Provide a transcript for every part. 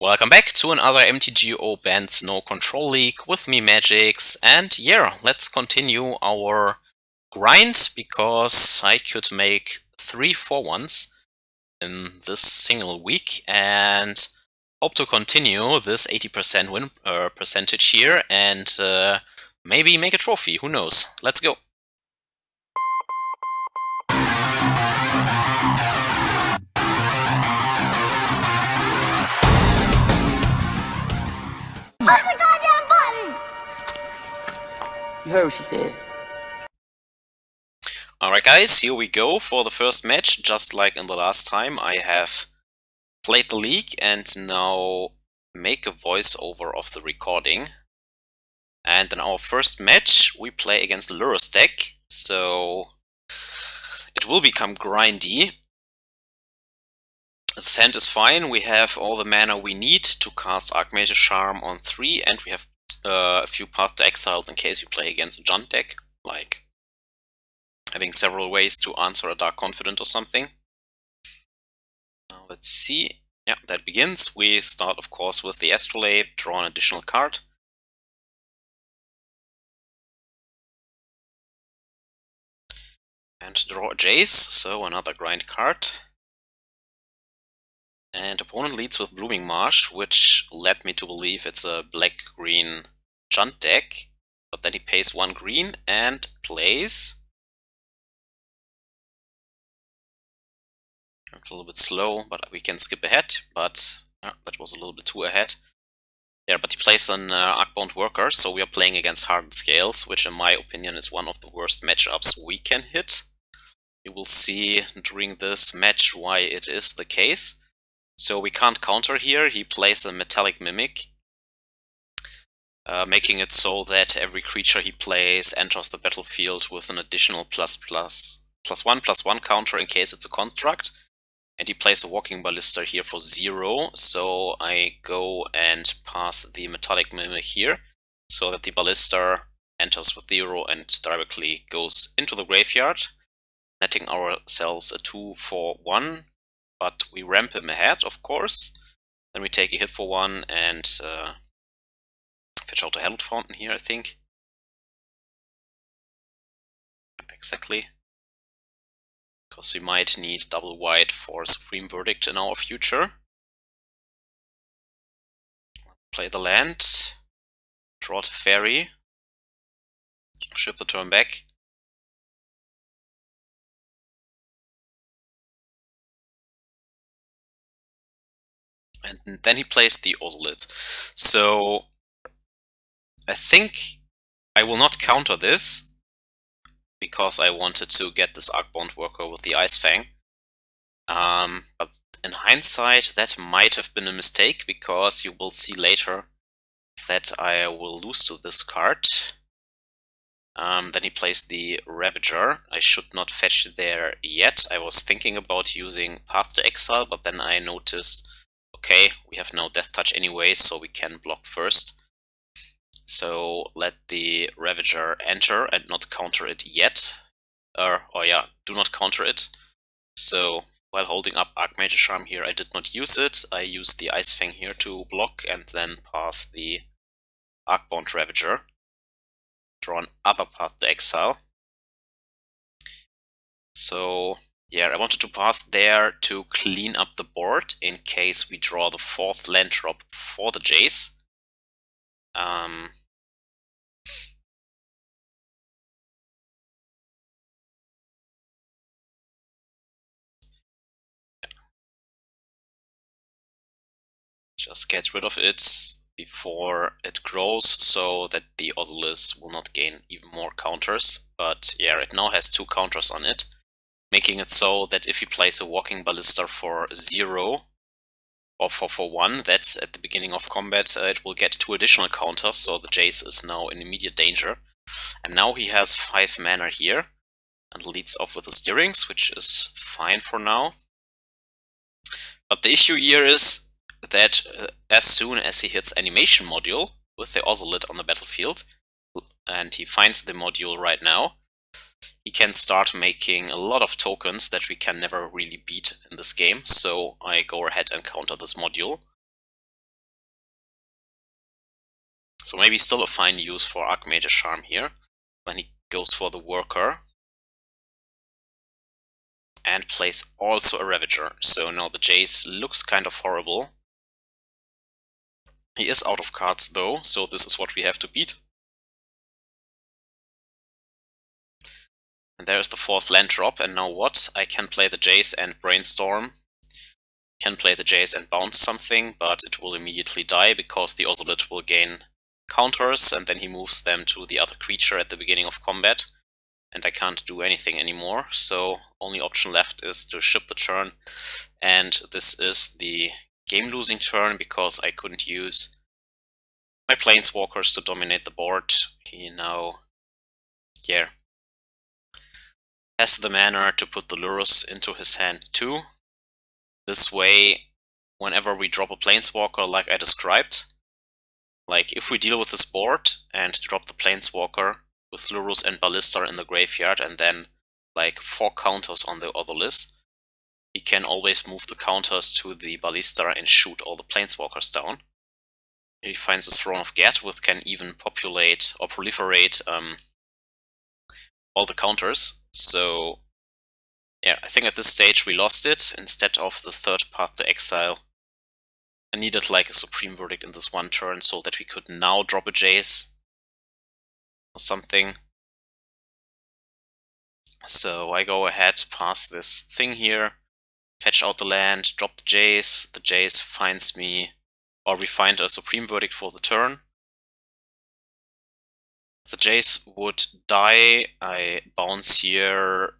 Welcome back to another MTGO Bant No Control League with me, Magix, and yeah, let's continue our grind because I could make 3 4-1s in this single week and hope to continue this 80% win percentage here and maybe make a trophy, who knows. Let's go. Push the goddamn button! You heard what she said. Alright guys, here we go for the first match. Just like in the last time, I have played the league and now make a voiceover of the recording. And in our first match, we play against the Luros deck, so it will become grindy. The sand is fine, we have all the mana we need to cast Archmage Charm on 3, and we have a few Path to Exiles in case we play against a Junt deck, like having several ways to answer a Dark Confidant or something. Now let's see. Yeah, that begins. We start, of course, with the Astrolabe, draw an additional card. And draw a Jace, so another grind card. And opponent leads with Blooming Marsh, which led me to believe it's a black-green Junt deck. But then he pays 1 green and plays. It's a little bit slow, but we can skip ahead. But that was a little bit too ahead. Yeah, but he plays an Arcbound Worker, so we are playing against Hardened Scales, which in my opinion is one of the worst matchups we can hit. You will see during this match why it is the case. So we can't counter here. He plays a Metallic Mimic, making it so that every creature he plays enters the battlefield with an additional +1/+1 counter in case it's a construct. And he plays a Walking Ballista here for 0, so I go and pass the Metallic Mimic here, so that the Ballista enters with 0 and directly goes into the graveyard, netting ourselves a 2/1, but we ramp him ahead, of course. Then we take a hit for 1 and fetch out a Hallowed Fountain here, I think. Exactly. Because we might need double white for Supreme Verdict in our future. Play the land, draw Teferi, ship the turn back. And then he plays the Ozolith. So I think I will not counter this, because I wanted to get this Arcbound Worker with the Ice-Fang. But in hindsight, that might have been a mistake, because you will see later that I will lose to this card. Then he plays the Ravager. I should not fetch there yet. I was thinking about using Path to Exile, but then I noticed, okay, we have no Death Touch anyway, so we can block first. So let the Ravager enter and not counter it yet. Do not counter it. So while holding up Archmage Charm here, I did not use it. I used the Ice-Fang here to block and then pass the Arcbound Ravager. Draw an upper Path to Exile. So yeah, I wanted to pass there to clean up the board in case we draw the 4th land drop for the Jace. Just get rid of it before it grows, so that the Ozolith will not gain even more counters. But yeah, it now has 2 counters on it, making it so that if you place a Walking Ballista for 0, or for 1, that's at the beginning of combat, it will get 2 additional counters, so the Jace is now in immediate danger. And now he has 5 mana here, and leads off with the Steerings, which is fine for now. But the issue here is that as soon as he hits Animation Module with the Ozolith on the battlefield, and he finds the module right now, he can start making a lot of tokens that we can never really beat in this game, so I go ahead and counter this module. So maybe still a fine use for Archmage Charm here. Then he goes for the Worker. And plays also a Ravager. So now the Jace looks kind of horrible. He is out of cards though, so this is what we have to beat. And there is the forced land drop, and now what? I can play the Jace and Brainstorm. Can play the Jace and bounce something, but it will immediately die because the Ozolith will gain counters, and then he moves them to the other creature at the beginning of combat. And I can't do anything anymore, so only option left is to ship the turn. And this is the game-losing turn because I couldn't use my Planeswalkers to dominate the board. He now, has the mana to put the Lurus into his hand too. This way, whenever we drop a Planeswalker like I described, like if we deal with this board and drop the Planeswalker with Lurus and Ballista in the graveyard and then like 4 counters on the other list, he can always move the counters to the Ballista and shoot all the Planeswalkers down. He finds a Throne of Geth, which can even populate or proliferate all the counters. So yeah, I think at this stage we lost it. Instead of the third path to Exile, I needed like a Supreme Verdict in this one turn so that we could now drop a Jace or something. So I go ahead, pass this thing here, fetch out the land, drop the Jace finds me, or we find a Supreme Verdict for the turn. The Jace would die, I bounce here,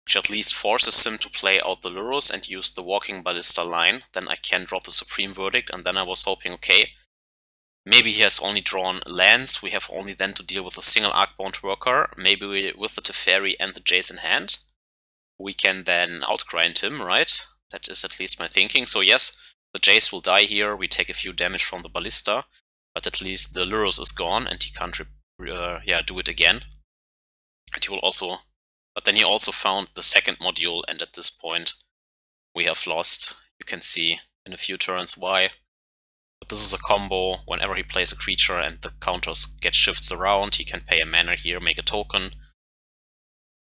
which at least forces him to play out the Lurus and use the Walking Ballista line. Then I can drop the Supreme Verdict, and then I was hoping, okay, maybe he has only drawn lands, we have only then to deal with a single Arcbound Worker, maybe with the Teferi and the Jace in hand. We can then outgrind him, right? That is at least my thinking. So yes, the Jace will die here, we take a few damage from the Ballista, but at least the Lurus is gone and he can't do it again. And he will also, but then he also found the second module, and at this point we have lost. You can see in a few turns why. But this is a combo. Whenever he plays a creature and the counters get shifts around, he can pay a mana here, make a token,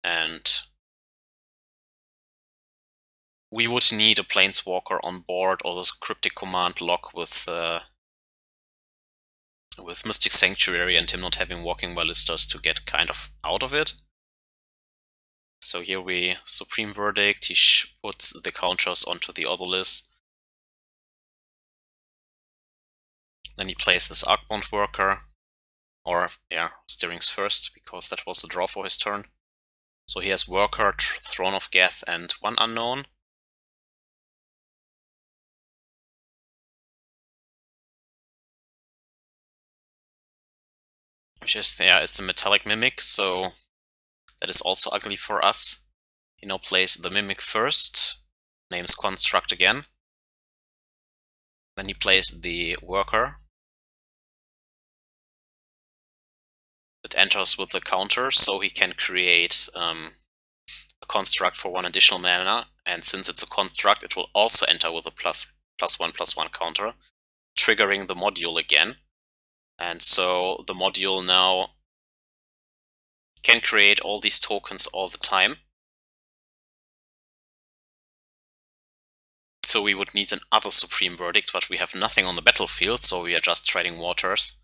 and we would need a Planeswalker on board or this Cryptic Command lock with Mystic Sanctuary and him not having Walking Ballistas to get kind of out of it. So here we Supreme Verdict, he puts the counters onto the other list. Then he plays this Arcbound Worker, or Stirrings first, because that was the draw for his turn. So he has Worker, Throne of Geth, and 1 unknown. Which is, it's a Metallic Mimic, so that is also ugly for us. He now plays the Mimic first, names Construct again. Then he plays the Worker. It enters with the counter, so he can create a Construct for 1 additional mana, and since it's a Construct, it will also enter with a +1/+1 counter, triggering the module again. And so the module now can create all these tokens all the time. So we would need another Supreme Verdict, but we have nothing on the battlefield, so we are just treading waters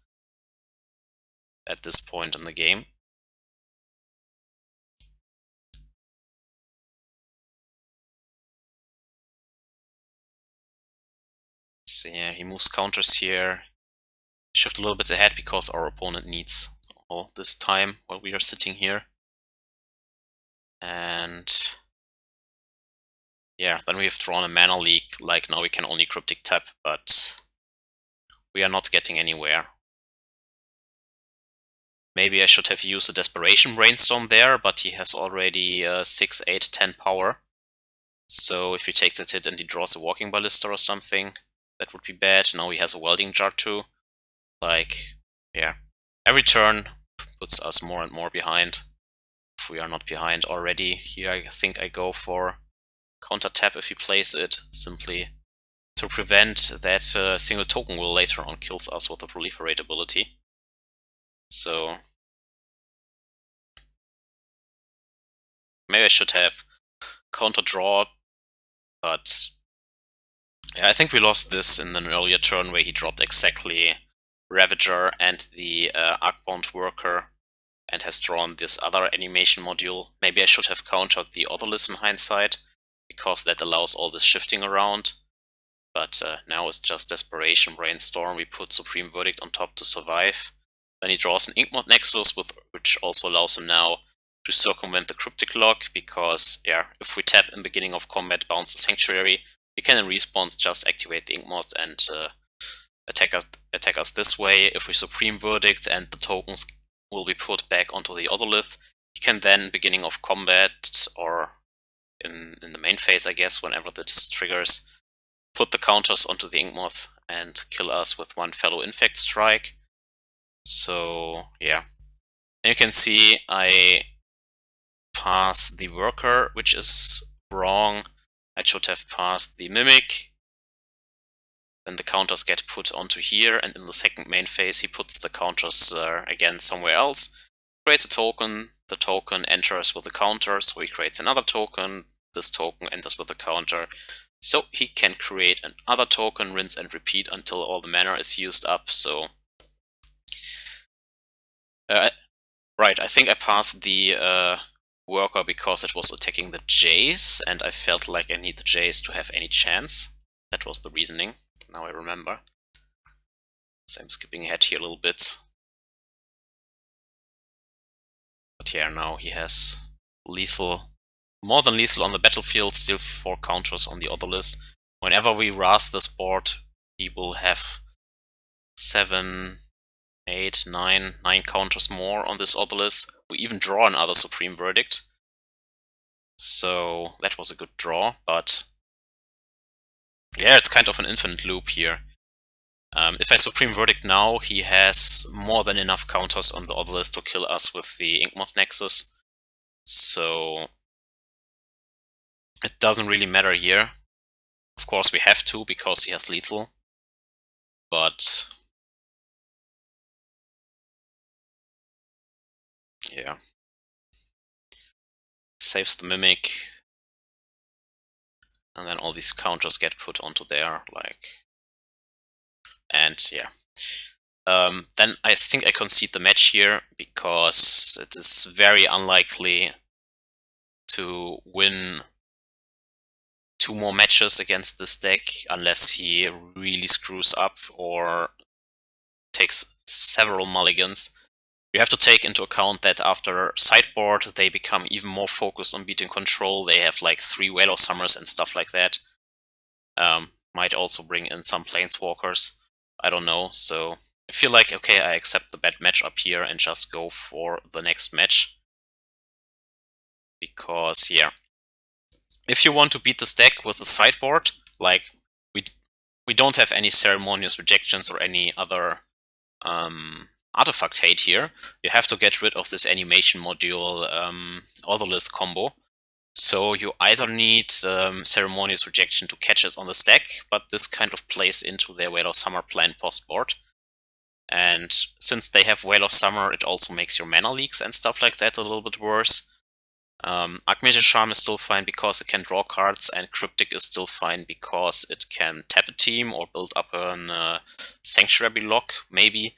at this point in the game. So yeah, he moves counters here. Shift a little bit ahead because our opponent needs all this time while we are sitting here. And yeah, then we have drawn a mana leak, like now we can only Cryptic tap, but we are not getting anywhere. Maybe I should have used a Desperation Brainstorm there, but he has already 6, 8, 10 power. So if we take that hit and he draws a Walking Ballista or something, that would be bad. Now he has a Welding Jar too. Like, yeah, every turn puts us more and more behind. If we are not behind already, here I think I go for counter tap if he plays it. Simply to prevent that single token will later on kills us with the Proliferate ability. So maybe I should have counter draw, but yeah, I think we lost this in an earlier turn where he dropped exactly Ravager and the Arcbound Worker and has drawn this other animation module. Maybe I should have countered the Otherless in hindsight, because that allows all this shifting around. But now it's just Desperation Brainstorm. We put Supreme Verdict on top to survive. Then he draws an Inkmoth Nexus, which also allows him now to circumvent the Cryptic Lock, because yeah, if we tap in beginning of combat, bounce the Sanctuary, we can in response just activate the Inkmoth and attack us this way. If we Supreme Verdict and the tokens will be put back onto the Otherlith, he can then, beginning of combat, or in the main phase I guess, whenever this triggers, put the counters onto the Inkmoth and kill us with one Fellow Infect Strike. So yeah, and you can see I pass the Worker, which is wrong. I should have passed the Mimic. Then the counters get put onto here, and in the second main phase he puts the counters again somewhere else. Creates a token, the token enters with a counter, so he creates another token, this token enters with a counter. So he can create another token, rinse and repeat until all the mana is used up. So right, I think I passed the Worker because it was attacking the Jace, and I felt like I need the Jace to have any chance. That was the reasoning. Now I remember. So I'm skipping ahead here a little bit. But yeah, now he has lethal, more than lethal on the battlefield, still 4 counters on the Otherless. Whenever we Wrath this board, he will have 7, 8, 9 counters more on this Otherless. We even draw another Supreme Verdict. So that was a good draw, but yeah, it's kind of an infinite loop here. If I Supreme Verdict now, he has more than enough counters on the Otherless to kill us with the Inkmoth Nexus. So it doesn't really matter here. Of course we have to, because he has lethal. But yeah. Saves the Mimic. And then all these counters get put onto there, like... And yeah. Then I think I concede the match here, because it is very unlikely to win 2 more matches against this deck unless he really screws up or takes several mulligans. You have to take into account that after Sideboard they become even more focused on beating control. They have like 3 Whale of Summers and stuff like that. Might also bring in some Planeswalkers. I don't know, so I feel like, okay, I accept the bad matchup here and just go for the next match. Because, yeah, if you want to beat this deck with the Sideboard, like, we don't have any Ceremonious Rejections or any other artifact hate here. You have to get rid of this animation module Otherless combo. So you either need Ceremonious Rejection to catch it on the stack, but this kind of plays into their Whale of Summer plan post-board. And since they have Whale of Summer, it also makes your mana leaks and stuff like that a little bit worse. Archmage Charm is still fine because it can draw cards, and Cryptic is still fine because it can tap a team or build up a Sanctuary lock, maybe.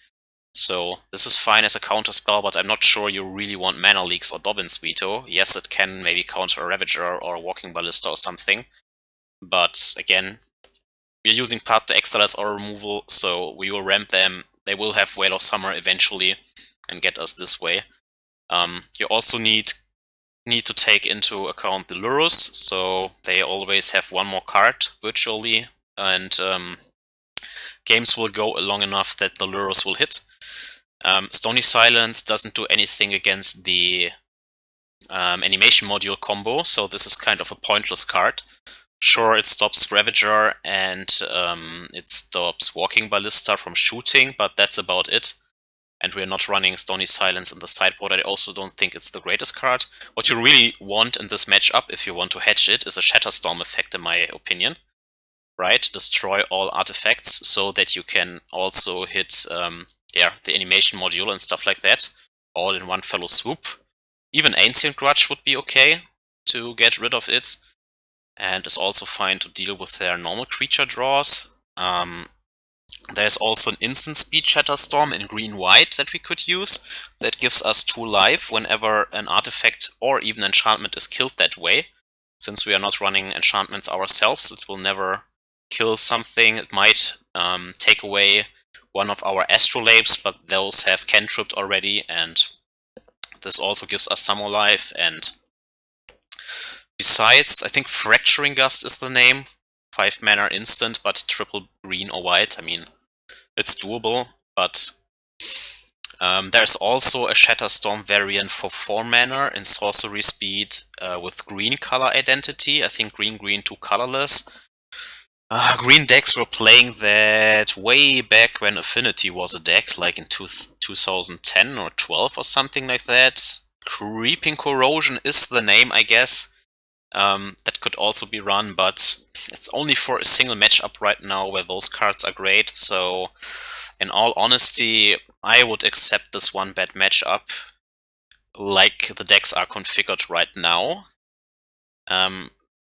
So this is fine as a counter spell, but I'm not sure you really want mana leaks or Dovin's Veto. Yes, it can maybe counter a Ravager or a Walking Ballista or something. But again, we're using Path to Exile as our removal, so we will ramp them. They will have Whale of Summer eventually and get us this way. You also need to take into account the Lurus, so they always have 1 more card virtually, and games will go long enough that the Lurus will hit. Stony Silence doesn't do anything against the animation module combo, so this is kind of a pointless card. Sure, it stops Ravager and it stops Walking Ballista from shooting, but that's about it. And we're not running Stony Silence in the sideboard. I also don't think it's the greatest card. What you really want in this matchup, if you want to hedge it, is a Shatterstorm effect, in my opinion. right? Destroy all artifacts so that you can also hit the animation module and stuff like that, all in one fellow swoop. Even Ancient Grudge would be okay to get rid of it, and is also fine to deal with their normal creature draws. There's also an instant speed Shatterstorm in green-white that we could use. That gives us 2 life whenever an artifact or even enchantment is killed that way. Since we are not running enchantments ourselves, it will never kill something. It might take away one of our Astrolabes, but those have cantripped already, and this also gives us some more life. And besides, I think Fracturing Gust is the name. 5 mana instant, but triple green or white. I mean, it's doable, but there's also a Shatterstorm variant for 4 mana in sorcery speed with green color identity. I think green, 2 colorless. Green decks were playing that way back when Affinity was a deck, like in 2010 or 12 or something like that. Creeping Corrosion is the name, I guess. That could also be run, but it's only for a single matchup right now where those cards are great, so in all honesty, I would accept this one bad matchup like the decks are configured right now.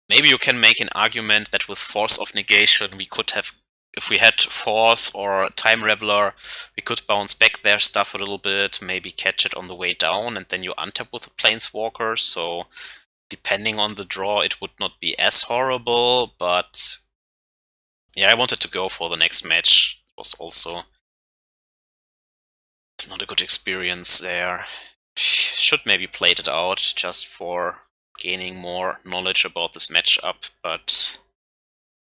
Maybe you can make an argument that with Force of Negation we could have, if we had Force or Time Raveler, we could bounce back their stuff a little bit, maybe catch it on the way down, and then you untap with a Planeswalker, so depending on the draw it would not be as horrible, but yeah, I wanted to go for the next match. It was also not a good experience there. Should maybe played it out just for gaining more knowledge about this matchup, but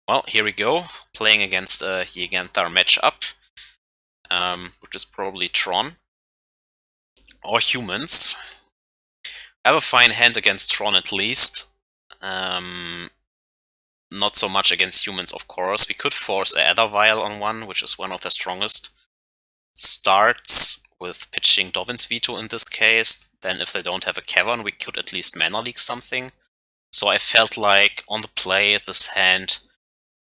well, here we go, playing against a Gigantar matchup, which is probably Tron or humans. I have a fine hand against Tron at least. Not so much against humans, of course. We could force a Aether Vial on one, which is one of the strongest. Starts with pitching Dovin's Veto in this case. Then if they don't have a Cavern, we could at least Mana Leak something. So I felt like on the play, this hand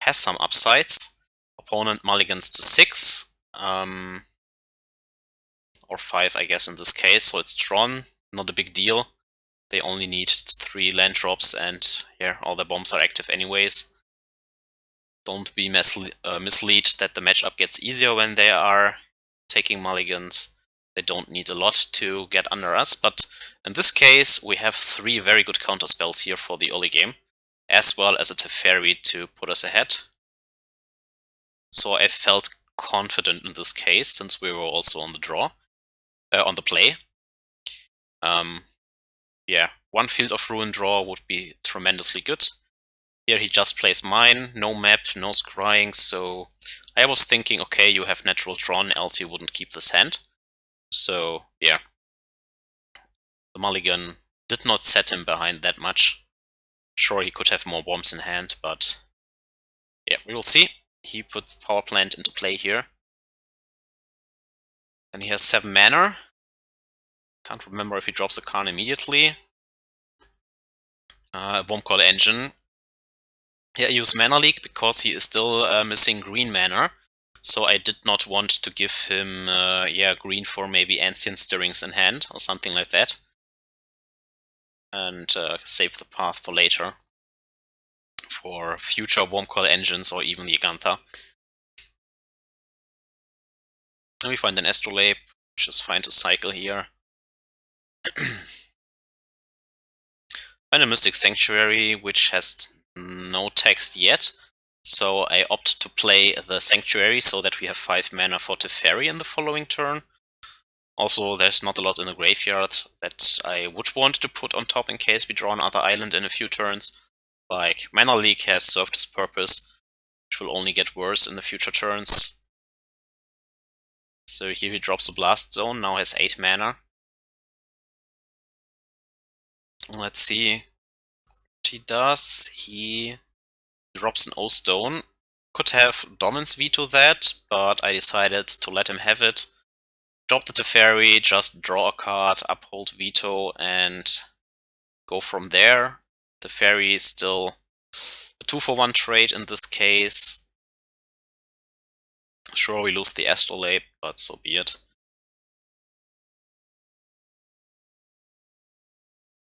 has some upsides. Opponent mulligans to 6. Or 5, I guess, in this case. So it's Tron, not a big deal. They only need 3 land drops, and yeah, all their bombs are active anyways. Don't be mislead that the matchup gets easier when they are taking mulligans. They don't need a lot to get under us, but in this case we have 3 very good counter spells here for the early game, as well as a Teferi to put us ahead. So I felt confident in this case, since we were also on the draw, on the play. Yeah, 1 Field of Ruin draw would be tremendously good. Here he just plays mine, no map, no scrying, so I was thinking, okay, you have natural Tron, else you wouldn't keep this hand. So, yeah. The mulligan did not set him behind that much. Sure, he could have more bombs in hand, but yeah, we will see. He puts Power Plant into play here. And he has 7 mana. Can't remember if he drops a card immediately. Wormcoil Engine. Yeah, I use Mana Leak because he is still missing green mana. So I did not want to give him green for maybe Ancient Stirrings in hand or something like that. And save the path for later. For future Wormcoil Engines or even Gigantha. And we find an Astrolabe, which is fine to cycle here. Find a Mystic Sanctuary, which has no text yet. So I opt to play the Sanctuary so that we have 5 mana for Teferi in the following turn. Also, there's not a lot in the graveyard that I would want to put on top in case we draw another island in a few turns. Like, Mana Leak has served its purpose, which will only get worse in the future turns. So here he drops a Blast Zone, now has 8 mana. Let's see what he does. He drops an O-Stone. Could have Domin's Veto that, but I decided to let him have it. Drop the Teferi, just draw a card, uphold Veto, and go from there. Teferi is still a 2-for-1 trade in this case. Sure, we lose the Astrolabe, but so be it.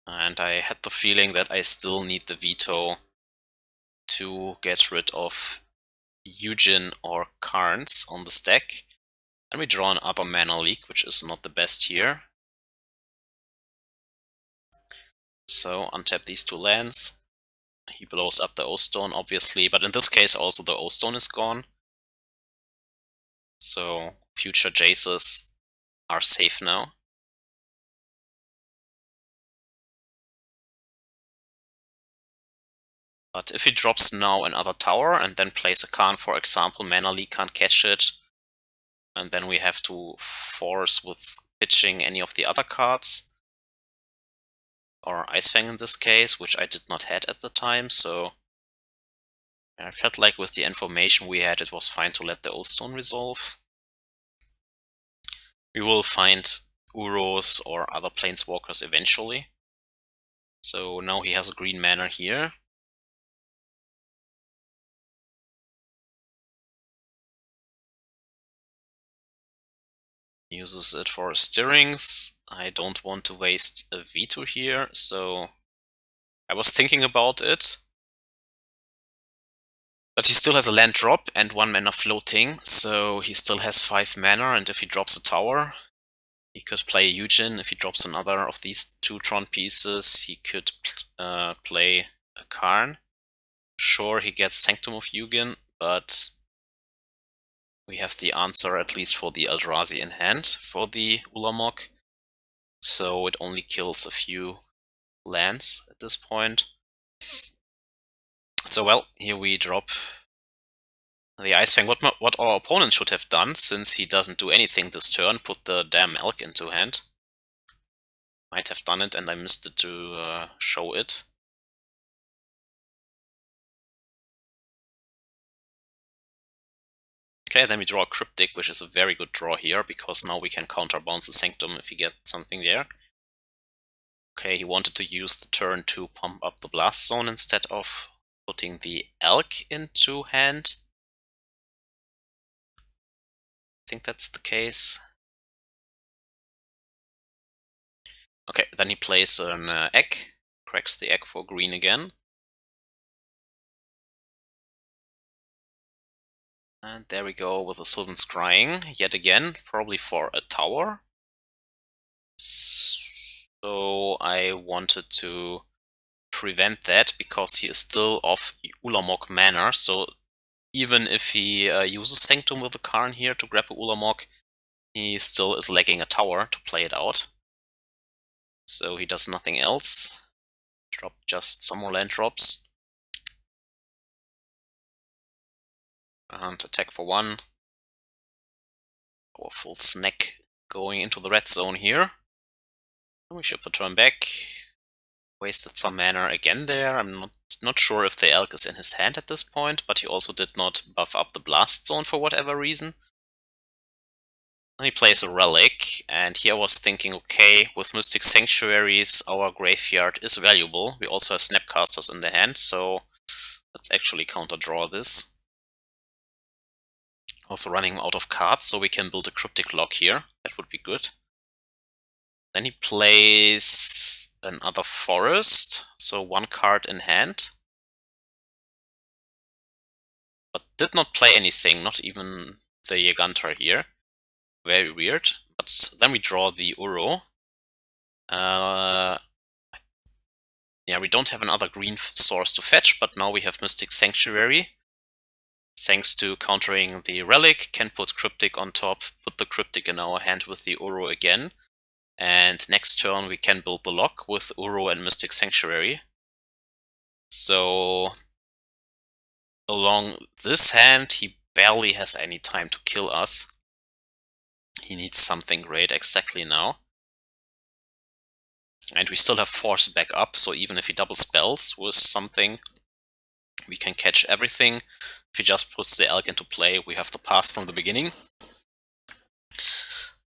And I had the feeling that I still need the Veto to get rid of Eugen or Carnes on the stack. And we draw an upper mana leak, which is not the best here. So untap these 2 lands. He blows up the Oust Stone, obviously, but in this case also the Oust Stone is gone. So future Jaces are safe now. But if he drops now another tower and then plays a Khan, for example, Mana Leak can't catch it. And then we have to force with pitching any of the other cards. Or Ice-Fang in this case, which I did not have at the time, so I felt like with the information we had, it was fine to let the Oust Stone resolve. We will find Uros or other Planeswalkers eventually. So now he has a green mana here. Uses it for stirrings. I don't want to waste a Veto here, so I was thinking about it. But he still has a land drop and 1 mana floating, so he still has 5 mana, and if he drops a tower, he could play Eugen. If he drops another of these 2 Tron pieces, he could play a Karn. Sure, he gets Sanctum of Eugen, but we have the answer at least for the Eldrazi in hand for the Ulamog. So it only kills a few lands at this point. So well, here we drop the Ice-Fang. What our opponent should have done, since he doesn't do anything this turn, put the damn Elk into hand. Might have done it and I missed it to show it. Okay, then we draw a Cryptic, which is a very good draw here, because now we can counterbounce the Sanctum if we get something there. Okay, he wanted to use the turn to pump up the Blast Zone instead of putting the Elk into hand. I think that's the case. Okay, then he plays an egg, cracks the egg for green again. And there we go with a Sylvan Scrying, yet again, probably for a tower. So I wanted to prevent that, because he is still off Ulamog mana, so even if he uses Sanctum with the Karn here to grab a Ulamog, he still is lacking a tower to play it out. So he does nothing else. Drop just some more land drops. And attack for 1. Powerful snack going into the red zone here. And we ship the turn back. Wasted some mana again there. I'm not sure if the Elk is in his hand at this point, but he also did not buff up the Blast Zone for whatever reason. And he plays a Relic, and here I was thinking, okay, with Mystic Sanctuaries, our graveyard is valuable. We also have Snapcasters in the hand, so let's actually counter-draw this. Also running out of cards, so we can build a Cryptic Lock here. That would be good. Then he plays another Forest, so 1 card in hand. But did not play anything, not even the Gigantor here. Very weird. But then we draw the Uro. Yeah, we don't have another green source to fetch, but now we have Mystic Sanctuary. Thanks to countering the Relic, can put Cryptic on top, put the Cryptic in our hand with the Uro again. And next turn we can build the lock with Uro and Mystic Sanctuary. So along this hand, he barely has any time to kill us. He needs something great exactly now. And we still have Force back up, so even if he double spells with something, we can catch everything. If he just puts the Elk into play, we have the path from the beginning.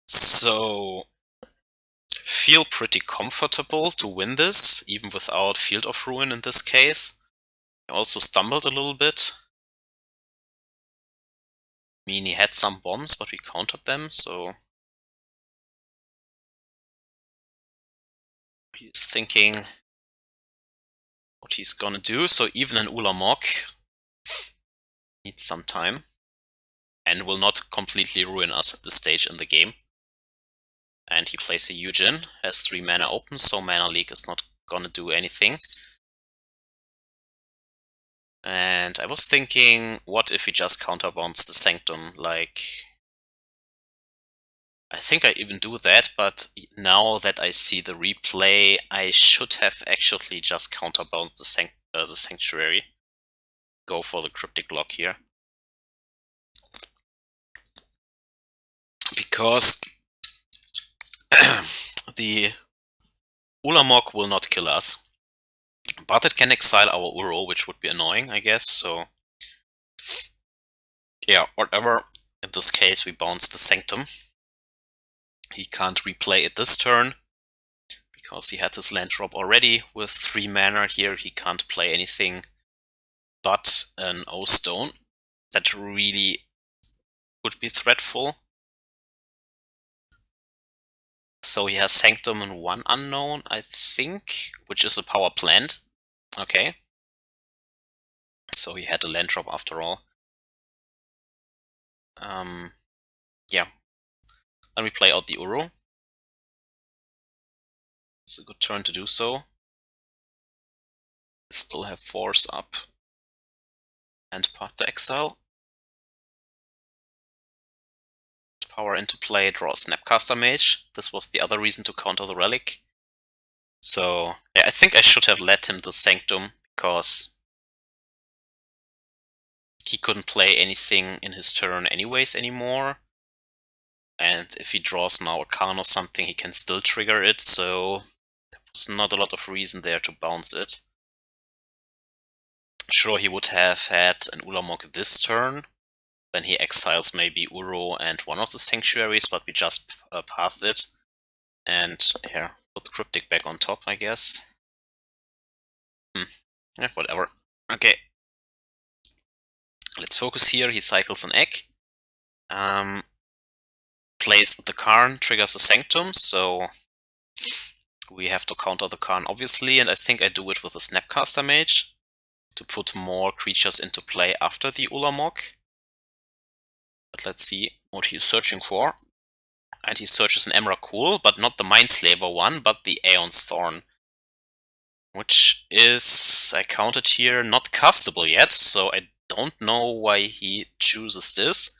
So feel pretty comfortable to win this, even without Field of Ruin in this case. also stumbled a little bit. I mean, he had some bombs, but we countered them, so he's thinking what he's gonna do. So even an Ulamog needs some time and will not completely ruin us at this stage in the game. And he plays a Yujin, has 3 mana open, so Mana Leak is not gonna do anything. And I was thinking, what if he just counterbounds the Sanctum? Like, I think I even do that, but now that I see the replay, I should have actually just counterbounced the Sanctuary. Go for the Cryptic Lock here. Because the Ulamog will not kill us. But it can exile our Uro, which would be annoying, I guess, so... yeah, whatever. In this case, we bounce the Sanctum. He can't replay it this turn, because he had his land drop already. With 3 mana here, he can't play anything but an O-Stone. That really would be threatful. So he has Sanctum and 1 unknown, I think, which is a power plant. Okay. So he had a land drop after all. Yeah. Then we play out the Uro. It's a good turn to do so. Still have Force up. And Path to Exile. Power into play, draw a Snapcaster Mage. This was the other reason to counter the Relic. So, yeah, I think I should have let him the Sanctum, because he couldn't play anything in his turn anyways anymore. And if he draws now a Karn or something, he can still trigger it, so there was not a lot of reason there to bounce it. Sure, he would have had an Ulamog this turn, then he exiles maybe Uro and one of the Sanctuaries, but we just pathed it. And yeah, put the Cryptic back on top, I guess. Yeah, whatever. Okay. Let's focus here. He cycles an egg. Plays the Karn, triggers a Sanctum, so we have to counter the Karn obviously, and I think I do it with a Snapcaster Mage to put more creatures into play after the Ulamog. But let's see what he's searching for. And he searches an Emrakul, but not the Mindslaver one, but the Aeon's Thorn. Which is, I counted here, not castable yet, so I don't know why he chooses this.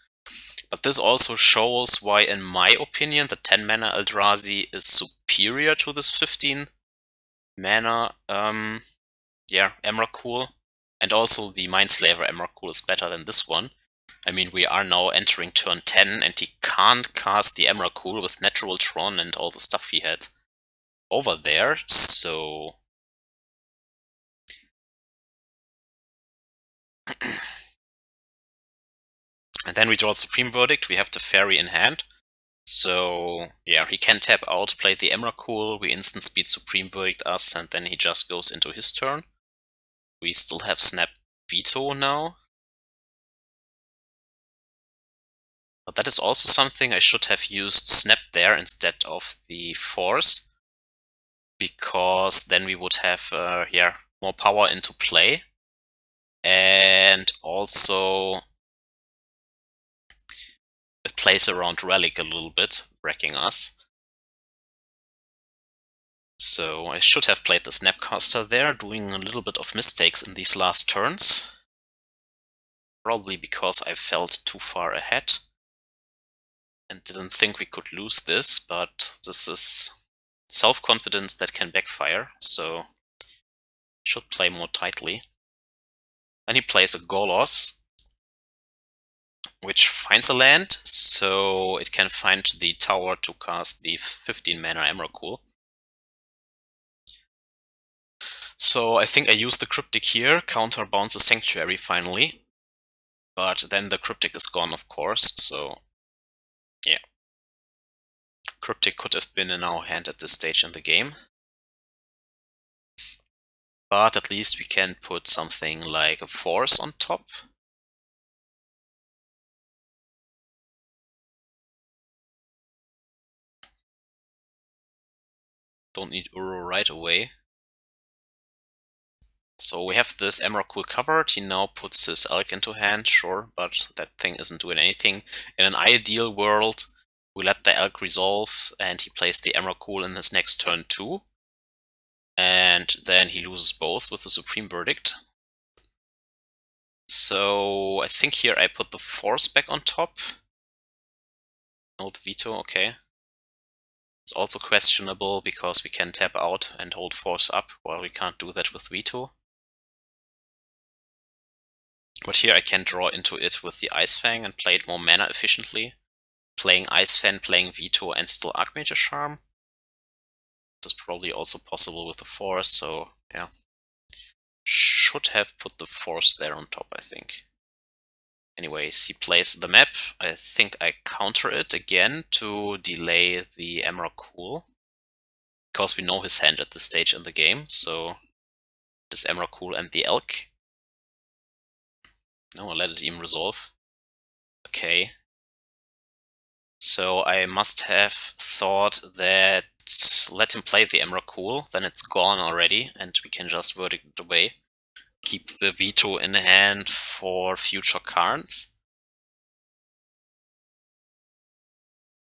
But this also shows why, in my opinion, the 10 mana Eldrazi is superior to this 15 mana, Emrakul. And also the Mindslaver Emrakul is better than this one. I mean, we are now entering turn 10 and he can't cast the Emrakul with Natural Tron and all the stuff he had over there, so... And then we draw Supreme Verdict, we have Teferi in hand. So, yeah, he can tap out, play the Emrakul, we instant speed Supreme Verdict us, and then he just goes into his turn. We still have Snap Veto now. But that is also something I should have used Snap there instead of the Force. Because then we would have, more power into play. And also it plays around Relic a little bit, wrecking us. So I should have played the Snapcaster there, doing a little bit of mistakes in these last turns. Probably because I felt too far ahead and didn't think we could lose this, but this is self-confidence that can backfire, so should play more tightly. Then he plays a Golos, which finds a land, so it can find the tower to cast the 15 mana Emrakul. So I think I use the Cryptic here, counterbounce the Sanctuary finally. But then the Cryptic is gone, of course, so yeah. Cryptic could have been in our hand at this stage in the game. But at least we can put something like a Force on top. Don't need Uro right away. So we have this Emrakul covered. He now puts his Elk into hand, sure, but that thing isn't doing anything. In an ideal world, we let the Elk resolve and he plays the Emrakul in his next turn too. And then he loses both with the Supreme Verdict. So I think here I put the Force back on top. No, the Veto, okay. It's also questionable because we can tap out and hold Force up, while we can't do that with Veto. But here I can draw into it with the Ice-Fang and play it more mana efficiently. Playing Ice-Fang, playing Veto, and still Archmage Charm. That's probably also possible with the Force, so yeah. Should have put the Force there on top, I think. Anyways, he plays the map. I think I counter it again to delay the Emrakul. Because we know his hand at this stage in the game, so this Emrakul and the Elk. No, I'll let it even resolve. Okay. So I must have thought that let him play the Emrakul, then it's gone already, and we can just verdict it away. Keep the Veto in hand for future cards.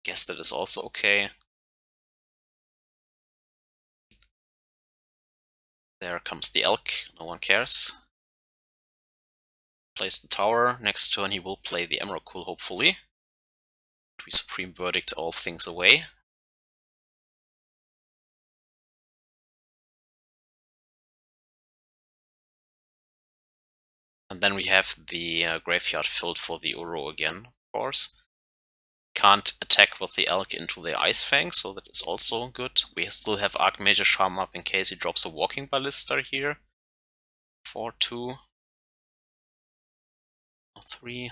Guess that is also okay. There comes the Elk, no one cares. Plays the tower, next turn he will play the Emrakul hopefully. We Supreme Verdict all things away. And then we have the graveyard filled for the Uro again, of course. Can't attack with the Elk into the Ice-Fang, so that is also good. We still have Archmage Charm up in case he drops a Walking Ballista here. 4-2. Or 3.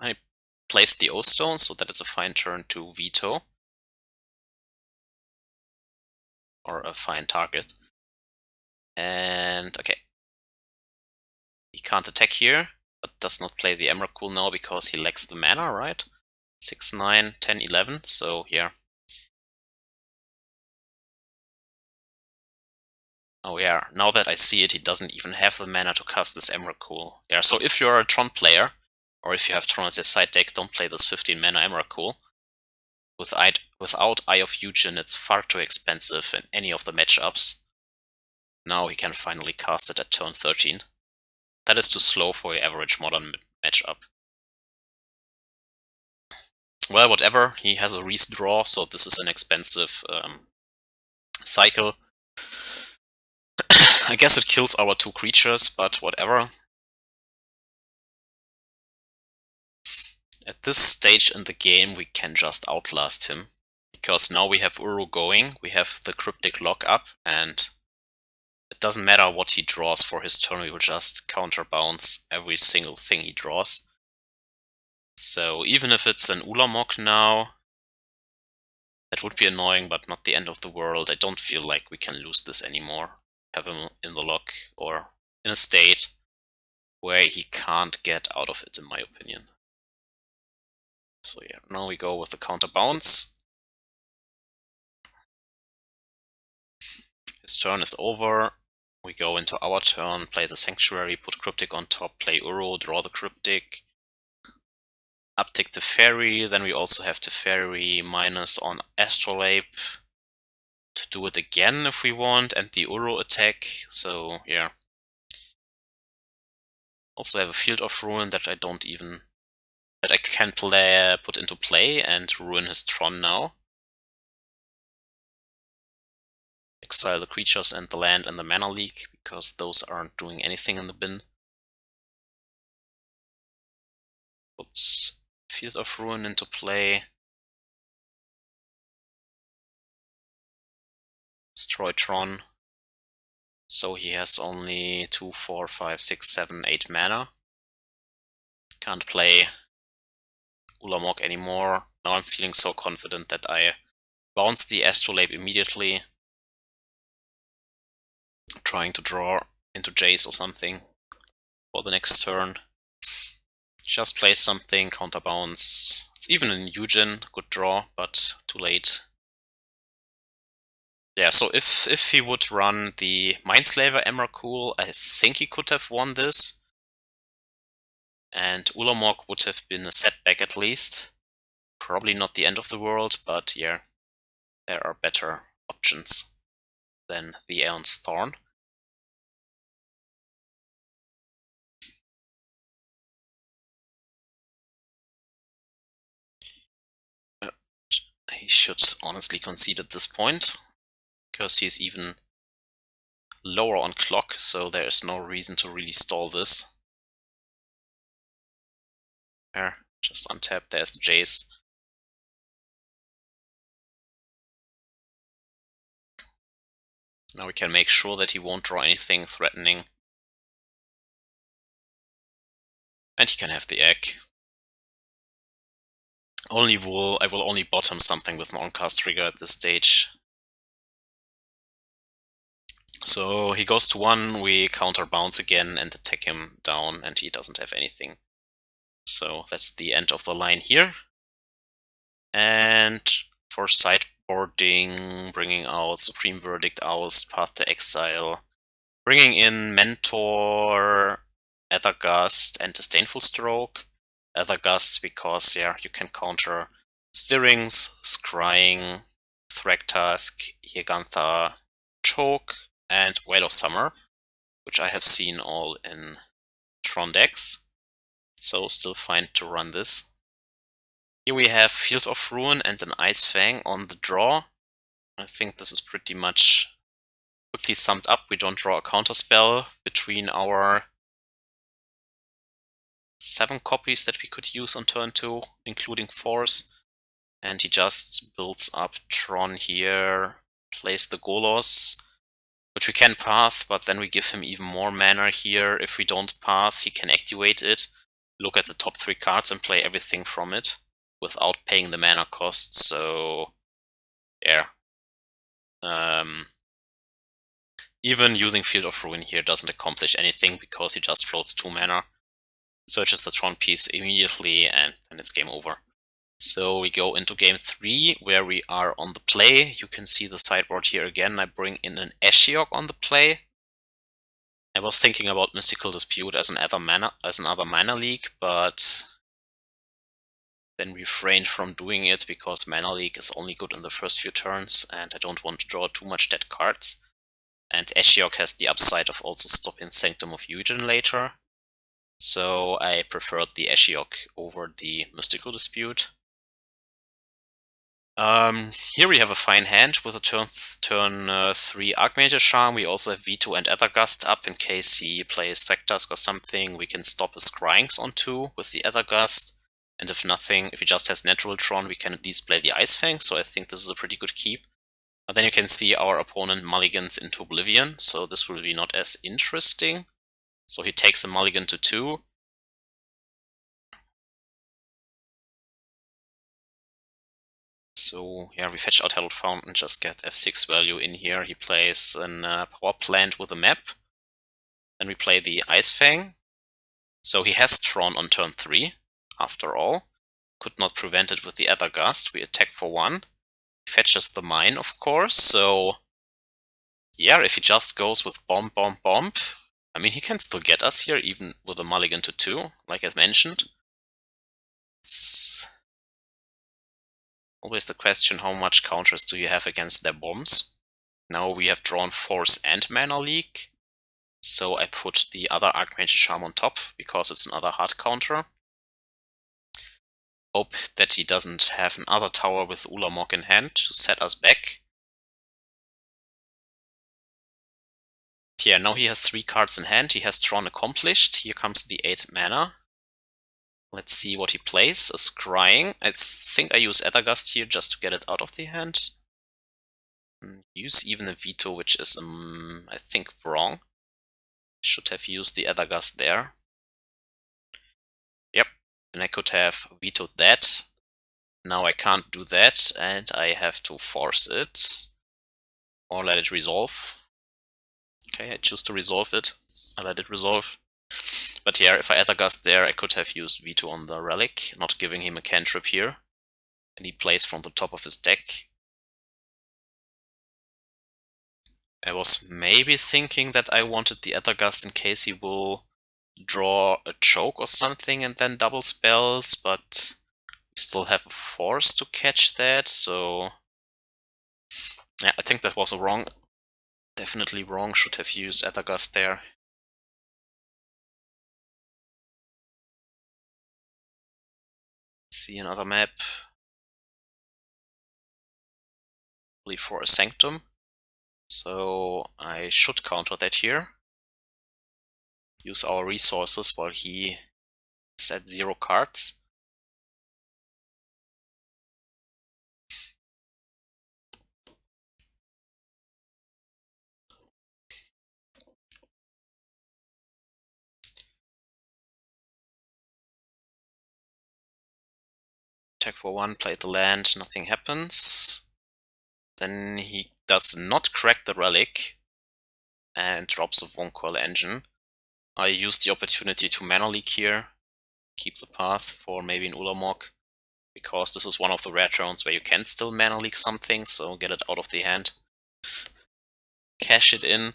I placed the O-Stone, so that is a fine turn to Veto. Or a fine target. And okay. He can't attack here, but does not play the Emrakul now because he lacks the mana, right? 6, 9, 10, 11, so yeah. Oh yeah, now that I see it, he doesn't even have the mana to cast this Emrakul. Yeah, so if you're a Tron player, or if you have Tron as your side deck, don't play this 15 mana Emrakul. Without Eye of Eugen, it's far too expensive in any of the matchups. Now he can finally cast it at turn 13. That is too slow for your average modern matchup. Well, whatever, he has a Reese draw, so this is an expensive cycle. I guess it kills our 2 creatures, but whatever. At this stage in the game, we can just outlast him. Because now we have Uro going, we have the Cryptic lock up, and it doesn't matter what he draws for his turn, we will just counterbounce every single thing he draws. So even if it's an Ulamog now, that would be annoying, but not the end of the world. I don't feel like we can lose this anymore. Have him in the lock, or in a state where he can't get out of it, in my opinion. So yeah, now we go with the counterbounce. His turn is over. We go into our turn, play the Sanctuary, put Cryptic on top, play Uro, draw the Cryptic. Uptick Teferi, then we also have Teferi minus on Astrolabe to do it again if we want, and the Uro attack, so yeah. Also have a Field of Ruin that I can put into play and ruin his Tron now. Exile the creatures and the land and the mana leak, because those aren't doing anything in the bin. Put Field of Ruin into play. Destroy Tron. So he has only 2, 4, 5, 6, 7, 8 mana. Can't play Ulamog anymore. Now I'm feeling so confident that I bounce the Astrolabe immediately, trying to draw into Jace or something for the next turn. Just play something, counterbounce. It's even an Eugen, good draw, but too late. Yeah, so if he would run the Mindslaver Emrakul, I think he could have won this. And Ulamog would have been a setback at least. Probably not the end of the world, but yeah, there are better options than the Aeon's Thorn. He should honestly concede at this point, because he's even lower on clock, so there is no reason to really stall this. There, just untap, there's the Jace. Now we can make sure that he won't draw anything threatening. And he can have the egg. I will only bottom something with an on-cast trigger at this stage. So he goes to 1, we counterbounce again and attack him down, and he doesn't have anything. So that's the end of the line here. And for sideboarding, bringing out Supreme Verdict, Oust, Path to Exile, bringing in Mentor, Aether Gust, and Disdainful Stroke. Aether Gust because, yeah, you can counter Stirrings, Scrying, Thragtusk, Gigantha, Choke, and Whale of Summer, which I have seen all in Tron decks, so still fine to run this. Here we have Field of Ruin and an Ice-Fang on the draw. I think this is pretty much quickly summed up. We don't draw a counterspell between our 7 copies that we could use on turn 2, including Force. And he just builds up Tron here, plays the Golos, which we can path, but then we give him even more mana here. If we don't path, he can activate it, look at the top 3 cards and play everything from it without paying the mana cost, so yeah. Even using Field of Ruin here doesn't accomplish anything because he just floats 2 mana, searches the Tron piece immediately, and then it's game over. So we go into game 3, where we are on the play. You can see the sideboard here again. I bring in an Ashiok on the play. I was thinking about Mystical Dispute as another mana leak, but then refrained from doing it because Mana Leak is only good in the first few turns, and I don't want to draw too much dead cards. And Ashiok has the upside of also stopping Sanctum of Eugen later, so I preferred the Ashiok over the Mystical Dispute. Here we have a fine hand with a turn 3 Archmage Charm. We also have Veto and Aether Gust up in case he plays Thragtusk or something. We can stop his Scryings on 2 with the Aether Gust. And if nothing, if he just has Natural Tron, we can at least play the Ice-Fang, so I think this is a pretty good keep. But then you can see our opponent mulligans into Oblivion, so this will be not as interesting. So he takes a mulligan to 2. So yeah, we fetch out Hallowed Fountain, just get F6 value in here. He plays an power plant with a map. Then we play the Ice-Fang. So he has Tron on turn 3, after all. Could not prevent it with the Aether Gust. We attack for 1. He fetches the mine, of course, so yeah, if he just goes with bomb, bomb, bomb, I mean, he can still get us here, even with a mulligan to 2, like I mentioned. It's always the question, how much counters do you have against their bombs? Now we have drawn Force and Mana Leak, so I put the other Archmage Charm on top, because it's another hard counter. Hope that he doesn't have another tower with Ulamog in hand to set us back. Yeah, now he has 3 cards in hand. He has Tron accomplished. Here comes the 8 mana. Let's see what he plays. A Scrying. I think I use Aether Gust here just to get it out of the hand. Use even a Veto, which is, I think, wrong. Should have used the Aether Gust there. Yep, and I could have vetoed that. Now I can't do that, and I have to force it. Or let it resolve. Okay, I choose to resolve it. I let it resolve. But yeah, if I Aether Gust there, I could have used Veto on the Relic, not giving him a cantrip here. And he plays from the top of his deck. I was maybe thinking that I wanted the Aether Gust in case he will draw a choke or something and then double spells, but we still have a force to catch that, so yeah, I think that was a wrong. Definitely wrong, should have used Aether Gust there. See another map. Probably for a Sanctum. So I should counter that here. Use our resources while he is at 0 cards. Attack for 1, play the land, nothing happens. Then he does not crack the relic and drops a Voncoil engine. I use the opportunity to mana leak here, keep the path for maybe an Ulamog, because this is one of the rare turns where you can still mana leak something, so get it out of the hand. Cash it in.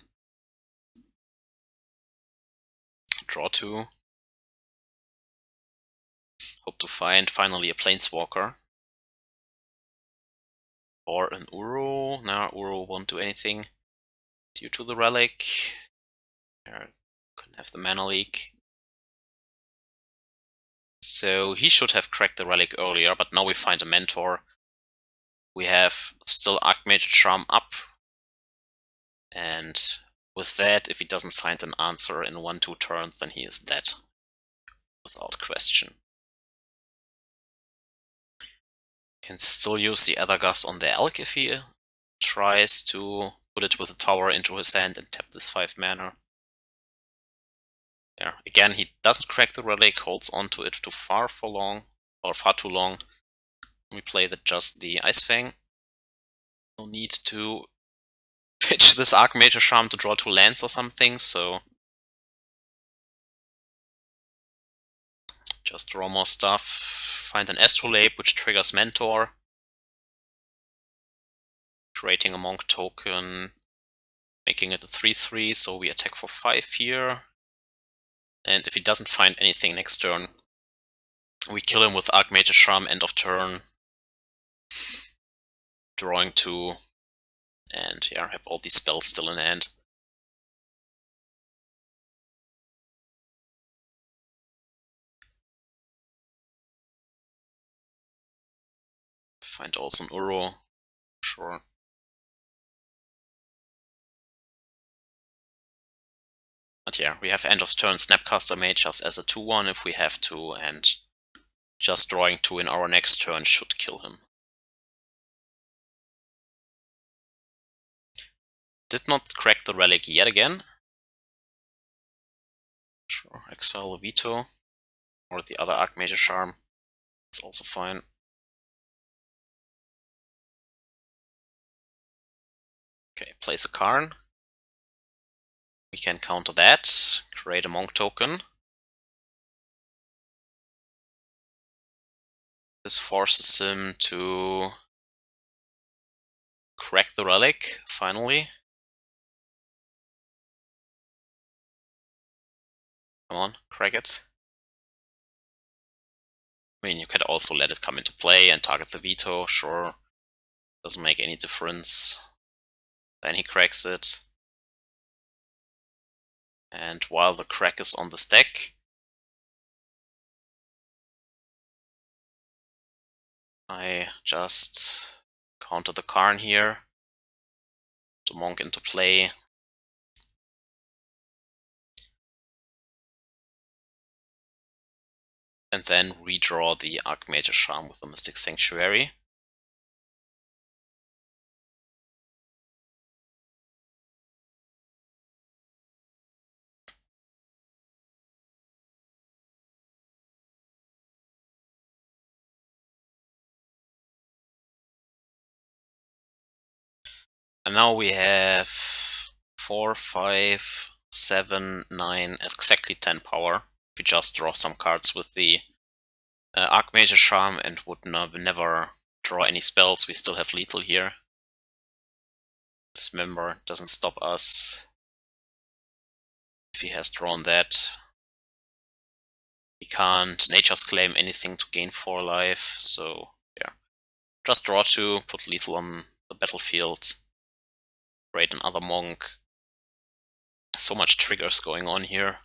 Draw 2. Hope to find finally a Planeswalker. Or an Uro. Nah, Uro won't do anything due to the relic. Couldn't have the mana leak. So he should have cracked the relic earlier, but now we find a Mentor. We have still Archmage Charm up. And with that, if he doesn't find an answer in 1-2 turns, then he is dead. Without question. Can still use the Aether Gust on the Elk if he tries to put it with a tower into his hand and tap this 5 mana. Yeah, again, he doesn't crack the relic, holds onto it far too long. We play just the Ice-Fang. No need to pitch this Archmage Charm to draw 2 lands or something, so just draw more stuff. Find an Astrolabe, which triggers Mentor. Creating a Monk token, making it a 3/3, so we attack for 5 here. And if he doesn't find anything next turn, we kill him with Archmage Charm, end of turn. Drawing 2, and yeah, have all these spells still in hand. Find also an Uro, sure. But yeah, we have end of turn Snapcaster Mage just as a 2/1 if we have to, and just drawing 2 in our next turn should kill him. Did not crack the relic yet again. Sure, Exile Veto, or the other Archmage Charm. It's also fine. Okay, place a Karn. We can counter that, create a Monk token. This forces him to crack the relic, finally. Come on, crack it. I mean, you could also let it come into play and target the Veto, sure. Doesn't make any difference. Then he cracks it. And while the crack is on the stack, I just counter the Karn here to Monk into play. And then redraw the Archmage Charm with the Mystic Sanctuary. And now we have 4, 5, 7, 9, exactly 10 power. If we just draw some cards with the Archmage Charm and would never draw any spells, we still have lethal here. Dismember doesn't stop us. If he has drawn that, he can't Nature's Claim anything to gain 4 life, so yeah. Just draw 2, put lethal on the battlefield, raid another monk. So much triggers going on here.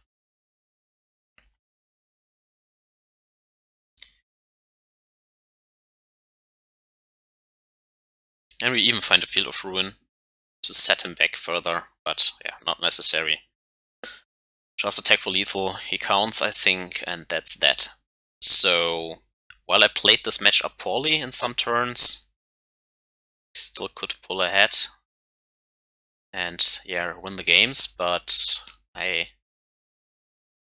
And we even find a Field of Ruin to set him back further, but yeah, not necessary. Just attack for lethal, he counts, I think, and that's that. So, while I played this matchup poorly in some turns, I still could pull ahead and, yeah, win the games, but I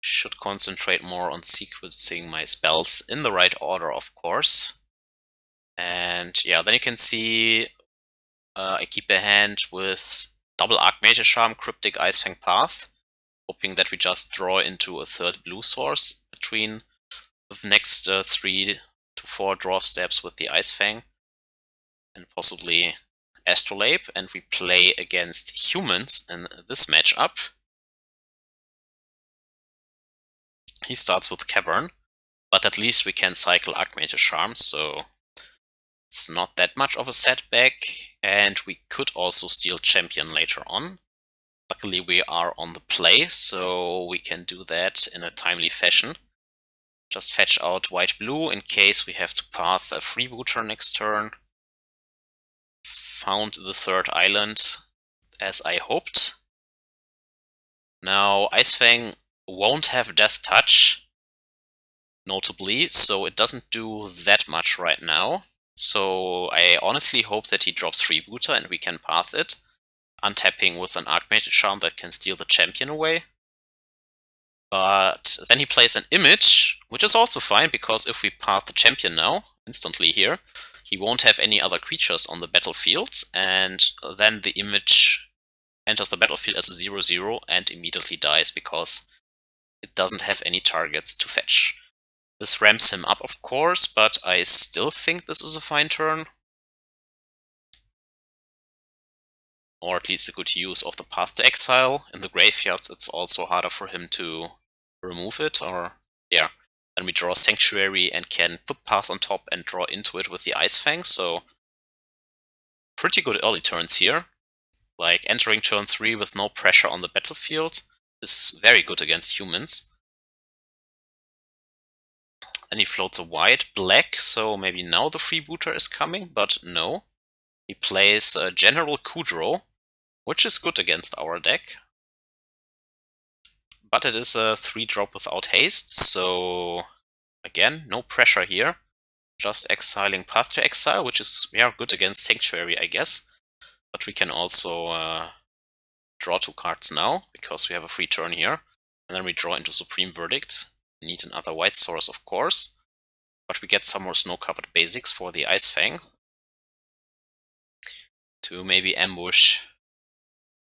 should concentrate more on sequencing my spells in the right order, of course. And yeah, then you can see I keep a hand with double Archmage Charm, Cryptic Ice-Fang Path, hoping that we just draw into a third blue source between the next 3 to 4 draw steps with the Ice-Fang, and possibly Astrolabe, and we play against humans in this matchup. He starts with Cavern, but at least we can cycle Archmage Charm, so it's not that much of a setback, and we could also steal Champion later on. Luckily we are on the play, so we can do that in a timely fashion. Just fetch out white-blue in case we have to path a freebooter next turn. Found the third island, as I hoped. Now Ice-Fang won't have Death Touch, notably, so it doesn't do that much right now. So I honestly hope that he drops freebooter and we can path it, untapping with an Archmage Charm that can steal the champion away. But then he plays an image, which is also fine, because if we path the champion now, instantly here, he won't have any other creatures on the battlefield, and then the image enters the battlefield as a 0/0 and immediately dies because it doesn't have any targets to fetch. This ramps him up, of course, but I still think this is a fine turn. Or at least a good use of the Path to Exile. In the graveyards, it's also harder for him to remove it, or yeah. Then we draw Sanctuary and can put Path on top and draw into it with the Ice-Fang, so pretty good early turns here. Like entering turn 3 with no pressure on the battlefield is very good against humans. And he floats a white-black, so maybe now the freebooter is coming, but no. He plays General Kudro, which is good against our deck. But it is a 3-drop without haste, so again, no pressure here. Just exiling Path to Exile, which is good against Sanctuary, I guess. But we can also draw 2 cards now, because we have a free turn here. And then we draw into Supreme Verdict. We need another white source, of course. But we get some more snow-covered basics for the Ice-Fang to maybe ambush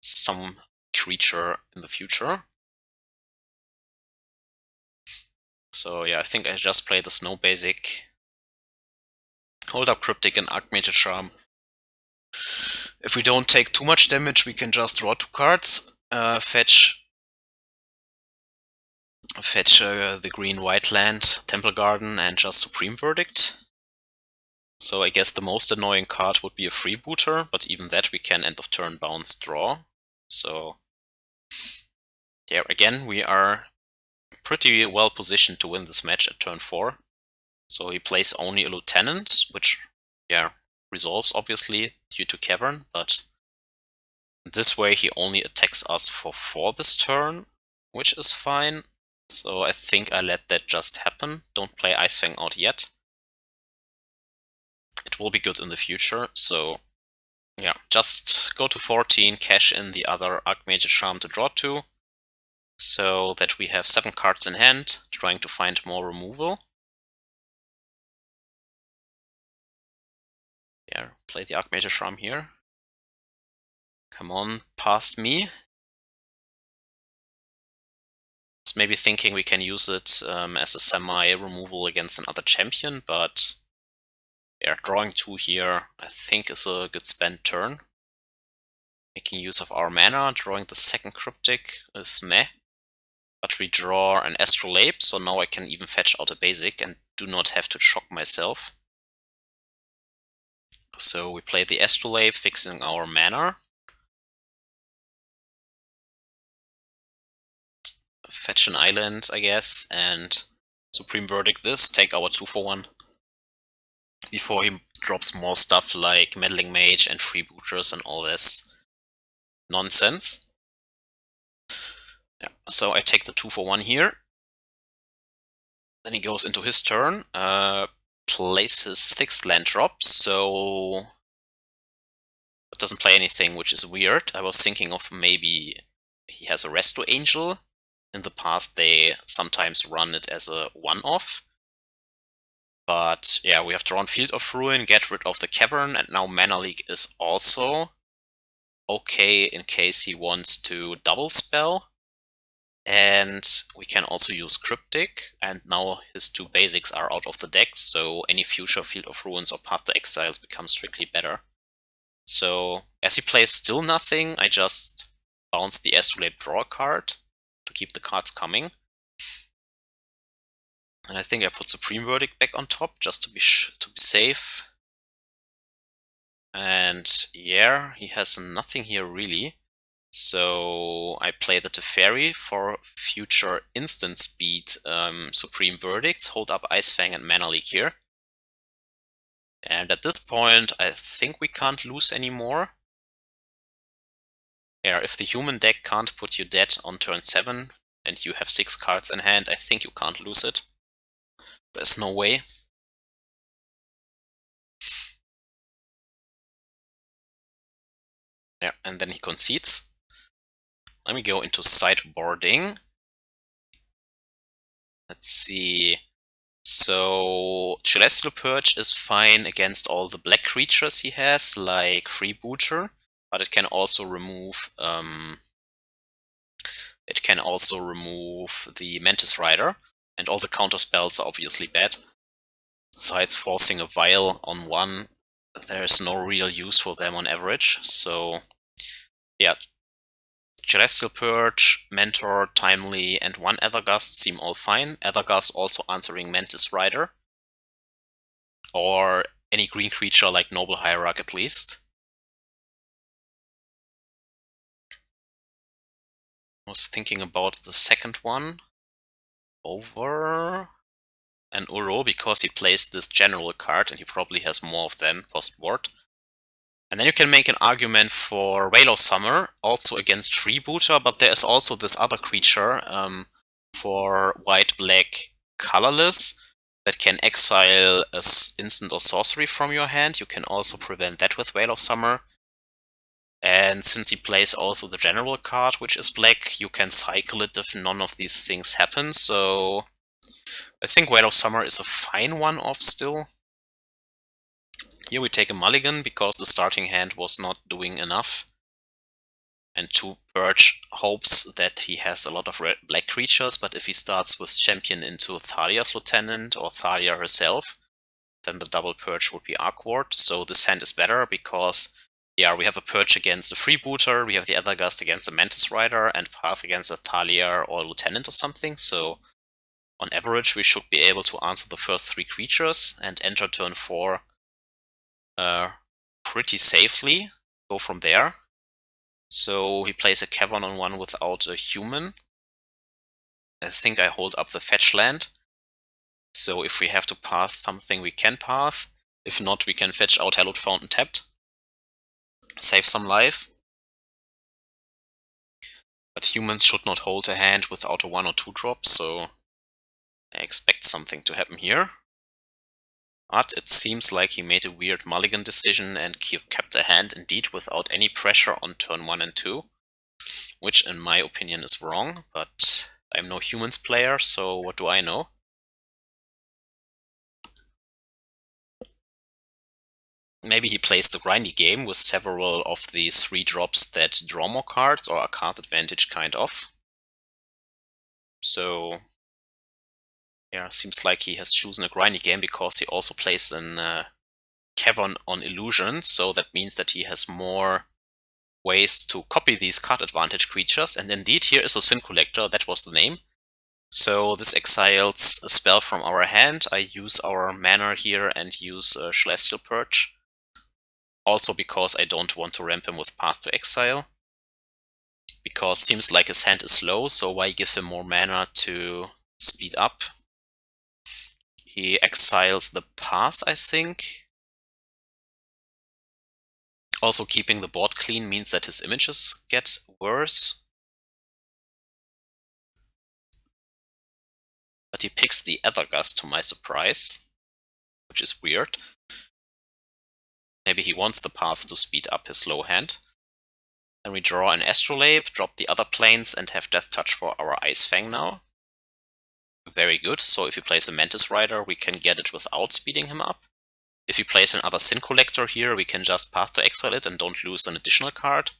some creature in the future. So yeah, I think I just play the Snow basic. Hold up Cryptic and Archmage Charm. If we don't take too much damage, we can just draw 2 cards, fetch the green-white land, Temple Garden, and just Supreme Verdict. So I guess the most annoying card would be a freebooter, but even that we can end of turn bounce draw. So yeah, again, we are pretty well positioned to win this match at turn 4. So he plays only a Lieutenant, which, yeah, resolves obviously due to Cavern, but this way he only attacks us for 4 this turn, which is fine. So I think I let that just happen. Don't play Ice-Fang out yet. It will be good in the future, so yeah, just go to 14, cash in the other Archmage Charm to draw 2, so that we have 7 cards in hand, trying to find more removal. Yeah, play the Archmage Charm here. Come on, past me. Was maybe thinking we can use it as a semi-removal against another champion, but yeah, drawing 2 here I think is a good spend turn. Making use of our mana, drawing the second Cryptic is meh. But we draw an Astrolabe, so now I can even fetch out a basic and do not have to shock myself. So we play the Astrolabe, fixing our mana. Fetch an island, I guess, and Supreme Verdict this, take our 2-for-1. Before he drops more stuff like Meddling Mage and Freebooters and all this nonsense. Yeah, so I take the 2-for-1 here. Then he goes into his turn, places 6 land drops, so it doesn't play anything, which is weird. I was thinking of maybe he has a Resto Angel. In the past, they sometimes run it as a one-off. But yeah, we have drawn Field of Ruin, get rid of the Cavern, and now Mana Leak is also okay in case he wants to double spell. And we can also use Cryptic, and now his 2 basics are out of the deck, so any future Field of Ruins or Path to Exiles become strictly better. So, as he plays still nothing, I just bounce the Astrolabe, draw a card to keep the cards coming. And I think I put Supreme Verdict back on top just to be safe. And yeah, he has nothing here really. So I play the Teferi for future instant speed Supreme Verdicts, hold up Ice-Fang and Mana Leak here. And at this point, I think we can't lose anymore. Yeah, if the human deck can't put you dead on turn 7 and you have 6 cards in hand, I think you can't lose it. There's no way. Yeah, and then he concedes. Let me go into sideboarding. Let's see. So Celestial Purge is fine against all the black creatures he has, like Freebooter, but it can also remove the Mantis Rider, and all the counter spells are obviously bad. Besides forcing a Vial on 1, there's no real use for them on average. So yeah, Celestial Purge, Mentor, Timely, and 1 Aether Gust seem all fine. Aether Gust also answering Mantis Rider. Or any green creature like Noble Hierarch at least. I was thinking about the second one over an Uro because he plays this general card and he probably has more of them post-board. And then you can make an argument for Veil of Summer, also against Freebooter, but there is also this other creature for white-black colorless that can exile an instant or sorcery from your hand. You can also prevent that with Veil of Summer. And since he plays also the general card, which is black, you can cycle it if none of these things happen. So I think Veil of Summer is a fine one-off still. Here we take a mulligan because the starting hand was not doing enough. And 2 Purge hopes that he has a lot of black creatures, but if he starts with Champion into Thalia's Lieutenant or Thalia herself, then the double Purge would be awkward. So this hand is better because, yeah, we have a Purge against a Freebooter, we have the Aether Gust against a Mantis Rider, and Path against a Thalia or Lieutenant or something. So on average, we should be able to answer the first 3 creatures and enter turn 4 pretty safely. Go from there. So he plays a Cavern on 1 without a human. I think I hold up the fetch land. So if we have to path something, we can path. If not, we can fetch out Hallowed Fountain tapped. Save some life. But humans should not hold a hand without a 1 or 2 drop, so I expect something to happen here. But it seems like he made a weird mulligan decision and kept the hand indeed without any pressure on turn 1 and 2. Which in my opinion is wrong, but I'm no humans player, so what do I know? maybe he plays the grindy game with several of these 3-drops that draw more cards or are card advantage kind of. So yeah, seems like he has chosen a grindy game because he also plays an Cavern on Illusion, so that means that he has more ways to copy these card advantage creatures, and indeed here is a Sin Collector, that was the name. So this exiles a spell from our hand. I use our mana here and use Celestial Purge. Also because I don't want to ramp him with Path to Exile. Because seems like his hand is low, so why give him more mana to speed up? He exiles the Path, I think. Also keeping the board clean means that his images get worse. But he picks the Aether Gust to my surprise, which is weird. Maybe he wants the Path to speed up his slow hand. Then we draw an Astrolabe, drop the other planes, and have Death Touch for our Ice-Fang now. Very good, so if he plays a Mantis Rider, we can get it without speeding him up. If he plays another Sin Collector here, we can just Path to Exile it and don't lose an additional card.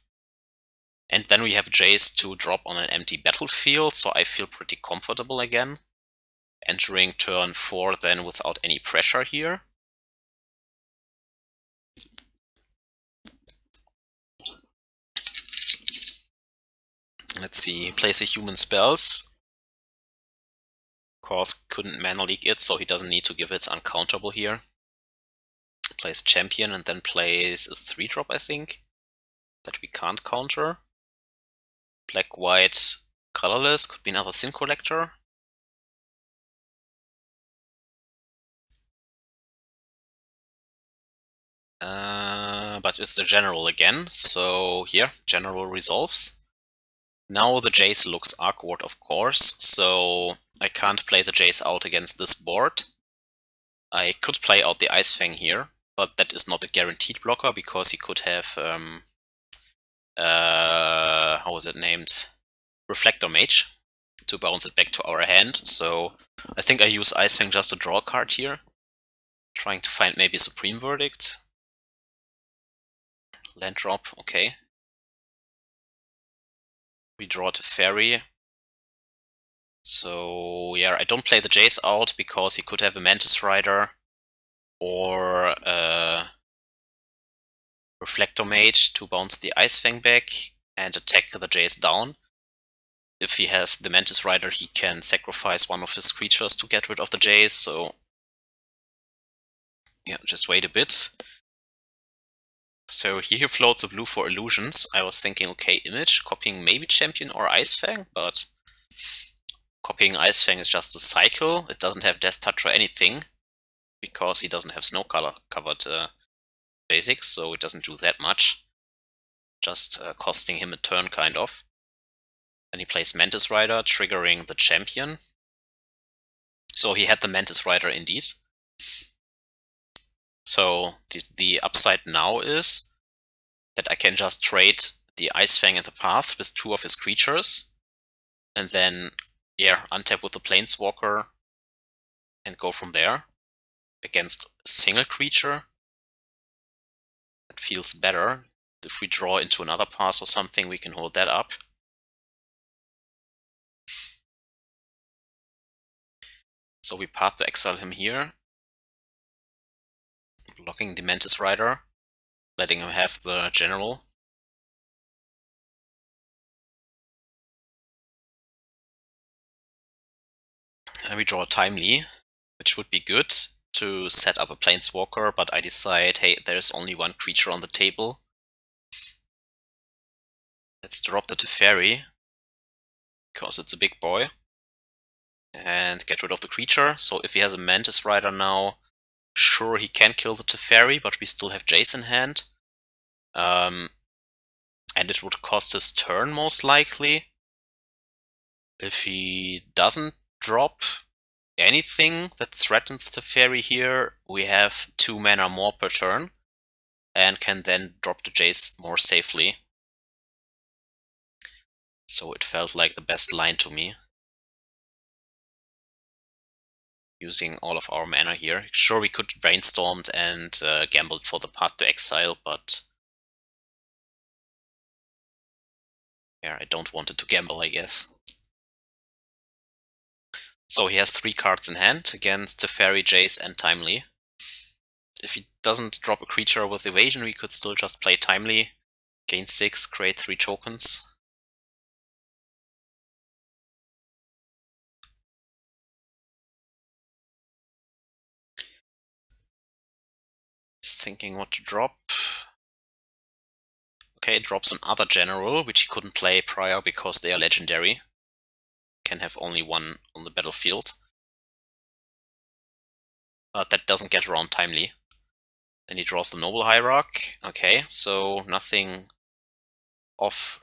And then we have Jace to drop on an empty battlefield, so I feel pretty comfortable again. Entering turn 4 then without any pressure here. Let's see, he plays a Human Spells. Of course, couldn't mana leak it, so he doesn't need to give it uncountable here. Plays Champion and then plays a 3-drop, I think, that we can't counter. Black-white colorless, could be another Sin Collector. But it's the General again, so here, General resolves. Now the Jace looks awkward, of course, so I can't play the Jace out against this board. I could play out the Ice-Fang here, but that is not a guaranteed blocker because he could have, how was it named? Reflector Mage to bounce it back to our hand, so I think I use Ice-Fang just to draw a card here. Trying to find maybe Supreme Verdict. Land drop, okay. We draw Teferi. So yeah, I don't play the Jace out because he could have a Mantis Rider or a Reflector Mage to bounce the Ice-Fang back and attack the Jace down. If he has the Mantis Rider, he can sacrifice one of his creatures to get rid of the Jace, so yeah, just wait a bit. So here he floats a blue for illusions. I was thinking, okay, image, copying maybe Champion or Ice-Fang, but copying Ice-Fang is just a cycle. It doesn't have Death Touch or anything, because he doesn't have snow color covered basics, so it doesn't do that much. Just costing him a turn, kind of. Then he plays Mantis Rider, triggering the Champion. So he had the Mantis Rider indeed. So the upside now is that I can just trade the Ice-Fang and the Path with 2 of his creatures, and then, yeah, untap with the Planeswalker and go from there against a single creature. That feels better. If we draw into another path or something, we can hold that up. So we Path to Exile him here, blocking the Mantis Rider, letting him have the General. And we draw Timely, which would be good to set up a Planeswalker, but I decide, hey, there's only one creature on the table. Let's drop the Teferi, because it's a big boy, and get rid of the creature. So if he has a Mantis Rider now, sure, he can kill the Teferi, but we still have Jace in hand. And it would cost his turn, most likely. If he doesn't drop anything that threatens Teferi here, we have 2 mana more per turn, and can then drop the Jace more safely. So it felt like the best line to me. using all of our mana here. Sure, we could brainstormed and gambled for the path to Exile, but yeah, I don't want it to gamble, I guess. So he has 3 cards in hand against Teferi, Jace, and Timely. If he doesn't drop a creature with evasion, we could still just play Timely, gain 6, create 3 tokens. He's thinking what to drop. Okay, it drops another general, which he couldn't play prior because they are legendary. Can have only one on the battlefield. But that doesn't get around Timely. Then he draws the Noble Hierarch. Okay, so nothing off.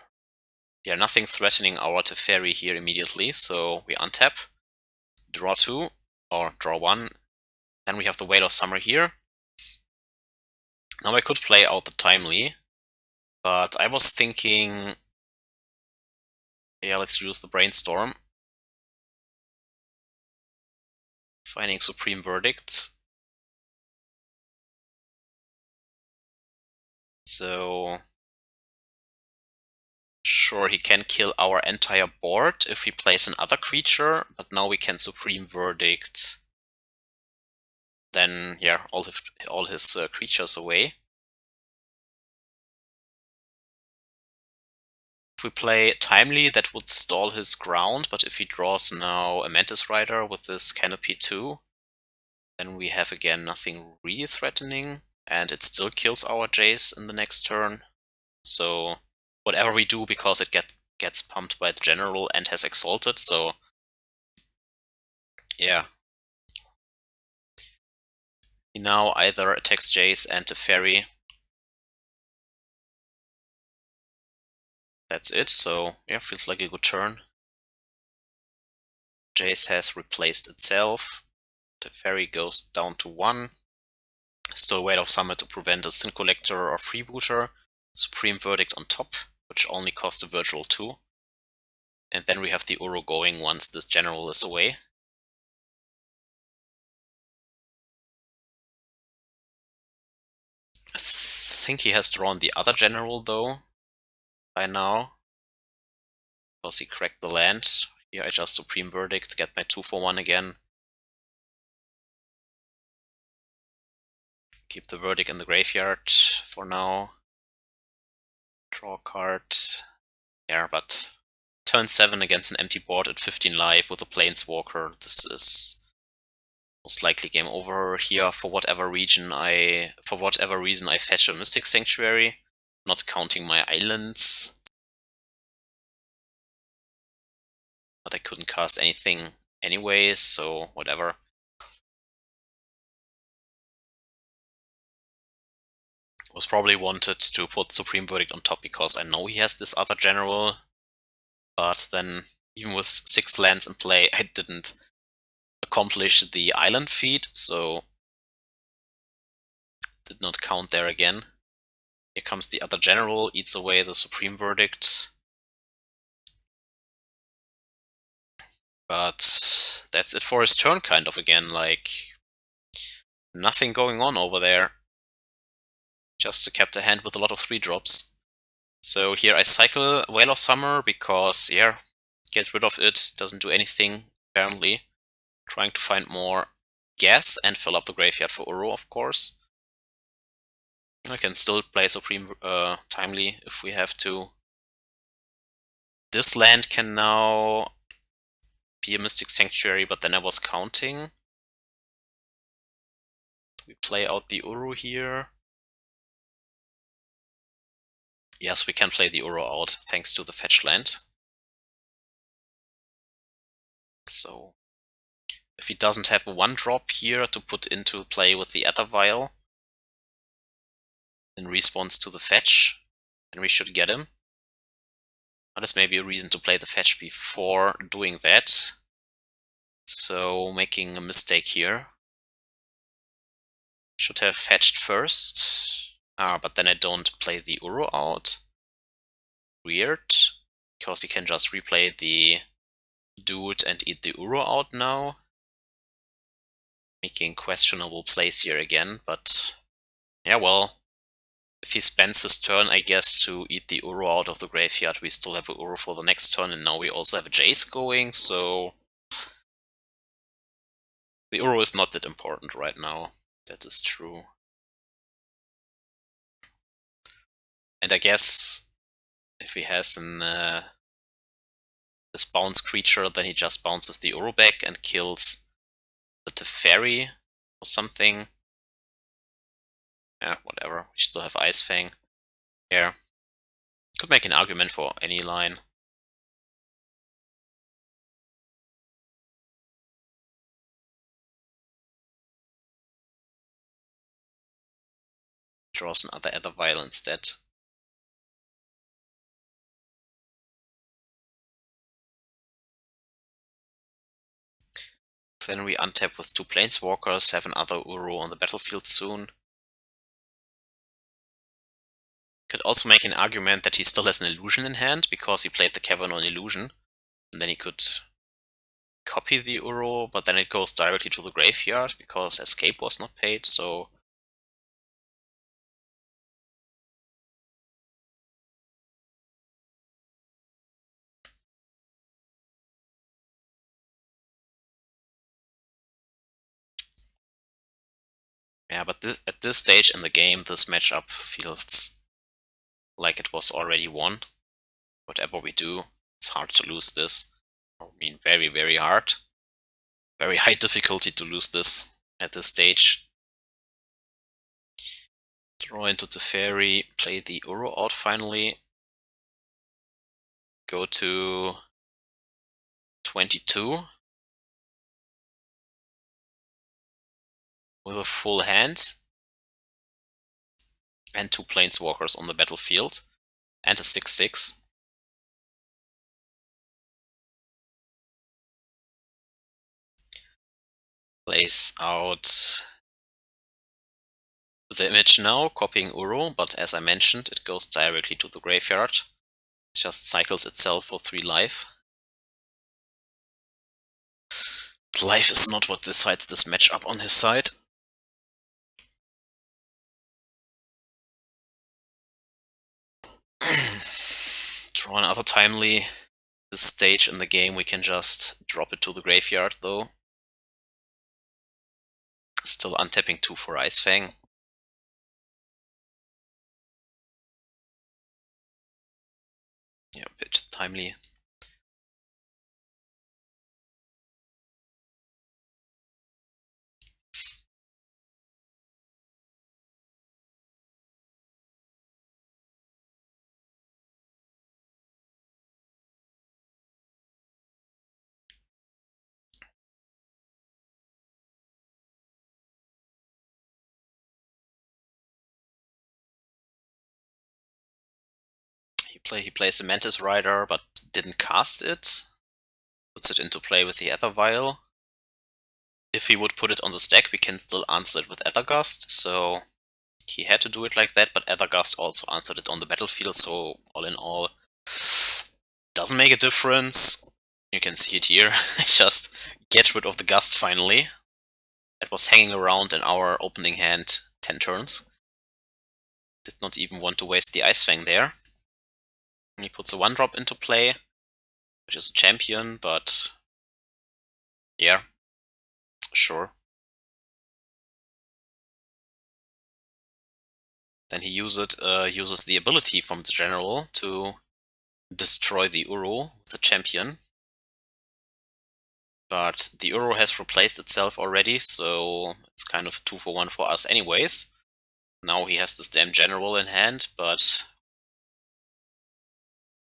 Yeah, nothing threatening our Teferi here immediately, so we untap, draw 2, or draw 1. Then we have the Veil of Summer here. Now I could play out the Timely, but I was thinking, yeah, let's use the Brainstorm. Finding Supreme Verdict. So sure, he can kill our entire board if he plays another creature, but now we can Supreme Verdict. Then, yeah, all his creatures away. If we play Timely, that would stall his ground, but if he draws now a Mantis Rider with this Canopy 2, then we have again nothing really threatening, and it still kills our Jace in the next turn. So whatever we do, because it gets pumped by the general and has Exalted, so yeah. He now either attacks Jace and Teferi. That's it, so yeah, feels like a good turn. Jace has replaced itself. Teferi goes down to 1. Still Veil of Summer to prevent a Sin Collector or Freebooter. Supreme Verdict on top, which only costs a virtual 2. And then we have the Uro going once this general is away. I think he has drawn the other general though, by now. Because he cracked the land. Here I just Supreme Verdict, get my 2 for 1 again. Keep the Verdict in the graveyard for now. Draw a card. Yeah, but turn 7 against an empty board at 15 life with a Planeswalker. This is most likely game over here. For whatever reason, I fetch a Mystic Sanctuary, not counting my islands. But I couldn't cast anything anyway, so whatever. Was probably wanted to put Supreme Verdict on top because I know he has this other general. But then, even with 6 lands in play, I didn't accomplish the island feat, so did not count there again. Here comes the other general, eats away the Supreme Verdict. But that's it for his turn, kind of, again, like nothing going on over there. Just kept a hand with a lot of 3-drops. So here I cycle Veil of Summer because, yeah, get rid of it, doesn't do anything, apparently. Trying to find more gas and fill up the graveyard for Uro, of course. I can still play Supreme Timely if we have to. This land can now be a Mystic Sanctuary, but then I was counting. Do we play out the Uro here? Yes, we can play the Uro out, thanks to the fetch land. So, if he doesn't have a 1-drop here to put into play with the Aether Vial, in response to the fetch, then we should get him. But there's maybe a reason to play the fetch before doing that. So, making a mistake here. Should have fetched first. But then I don't play the Uro out. Weird. Because he can just replay the dude and eat the Uro out now. making questionable plays here again, but yeah, well, if he spends his turn, I guess, to eat the Uro out of the graveyard, we still have a Uro for the next turn, and now we also have a Jace going, so the Uro is not that important right now. That is true. And I guess if he has this bounce creature, then he just bounces the Uro back and kills the Teferi or something. Yeah, whatever. We still have Ice-Fang here. Could make an argument for any line. Draws another Aether Vial instead. Then we untap with 2 Planeswalkers, have another Uro on the battlefield soon. Could also make an argument that he still has an illusion in hand, because he played the Cavern on illusion. And then he could copy the Uro, but then it goes directly to the graveyard, because escape was not paid, so... Yeah, but at this stage in the game, this matchup feels like it was already won. Whatever we do, it's hard to lose this. I mean, very, very hard. Very high difficulty to lose this at this stage. Draw into Teferi, play the Uro out finally. Go to 22 with a full hand and 2 Planeswalkers on the battlefield and a 6/6. Plays out the image now, copying Uro, but as I mentioned, it goes directly to the graveyard. It just cycles itself for 3 life. Life is not what decides this matchup on his side. Draw another timely. This stage in the game we can just drop it to the graveyard though. Still untapping 2 for Ice-Fang. Yeah, bit timely. He plays a Mantis Rider, but didn't cast it. Puts it into play with the Aether Vial. If he would put it on the stack, we can still answer it with Aether Gust, so he had to do it like that, but Aether Gust also answered it on the battlefield, so all in all, doesn't make a difference. You can see it here. I just get rid of the Gust finally. It was hanging around in our opening hand 10 turns. Did not even want to waste the Ice-Fang there. And he puts a 1-drop into play, which is a champion, but yeah, sure. Then he uses the ability from the general to destroy the Uro, the champion. But the Uro has replaced itself already, so it's kind of 2-for-1 for us anyways. Now he has this damn general in hand, but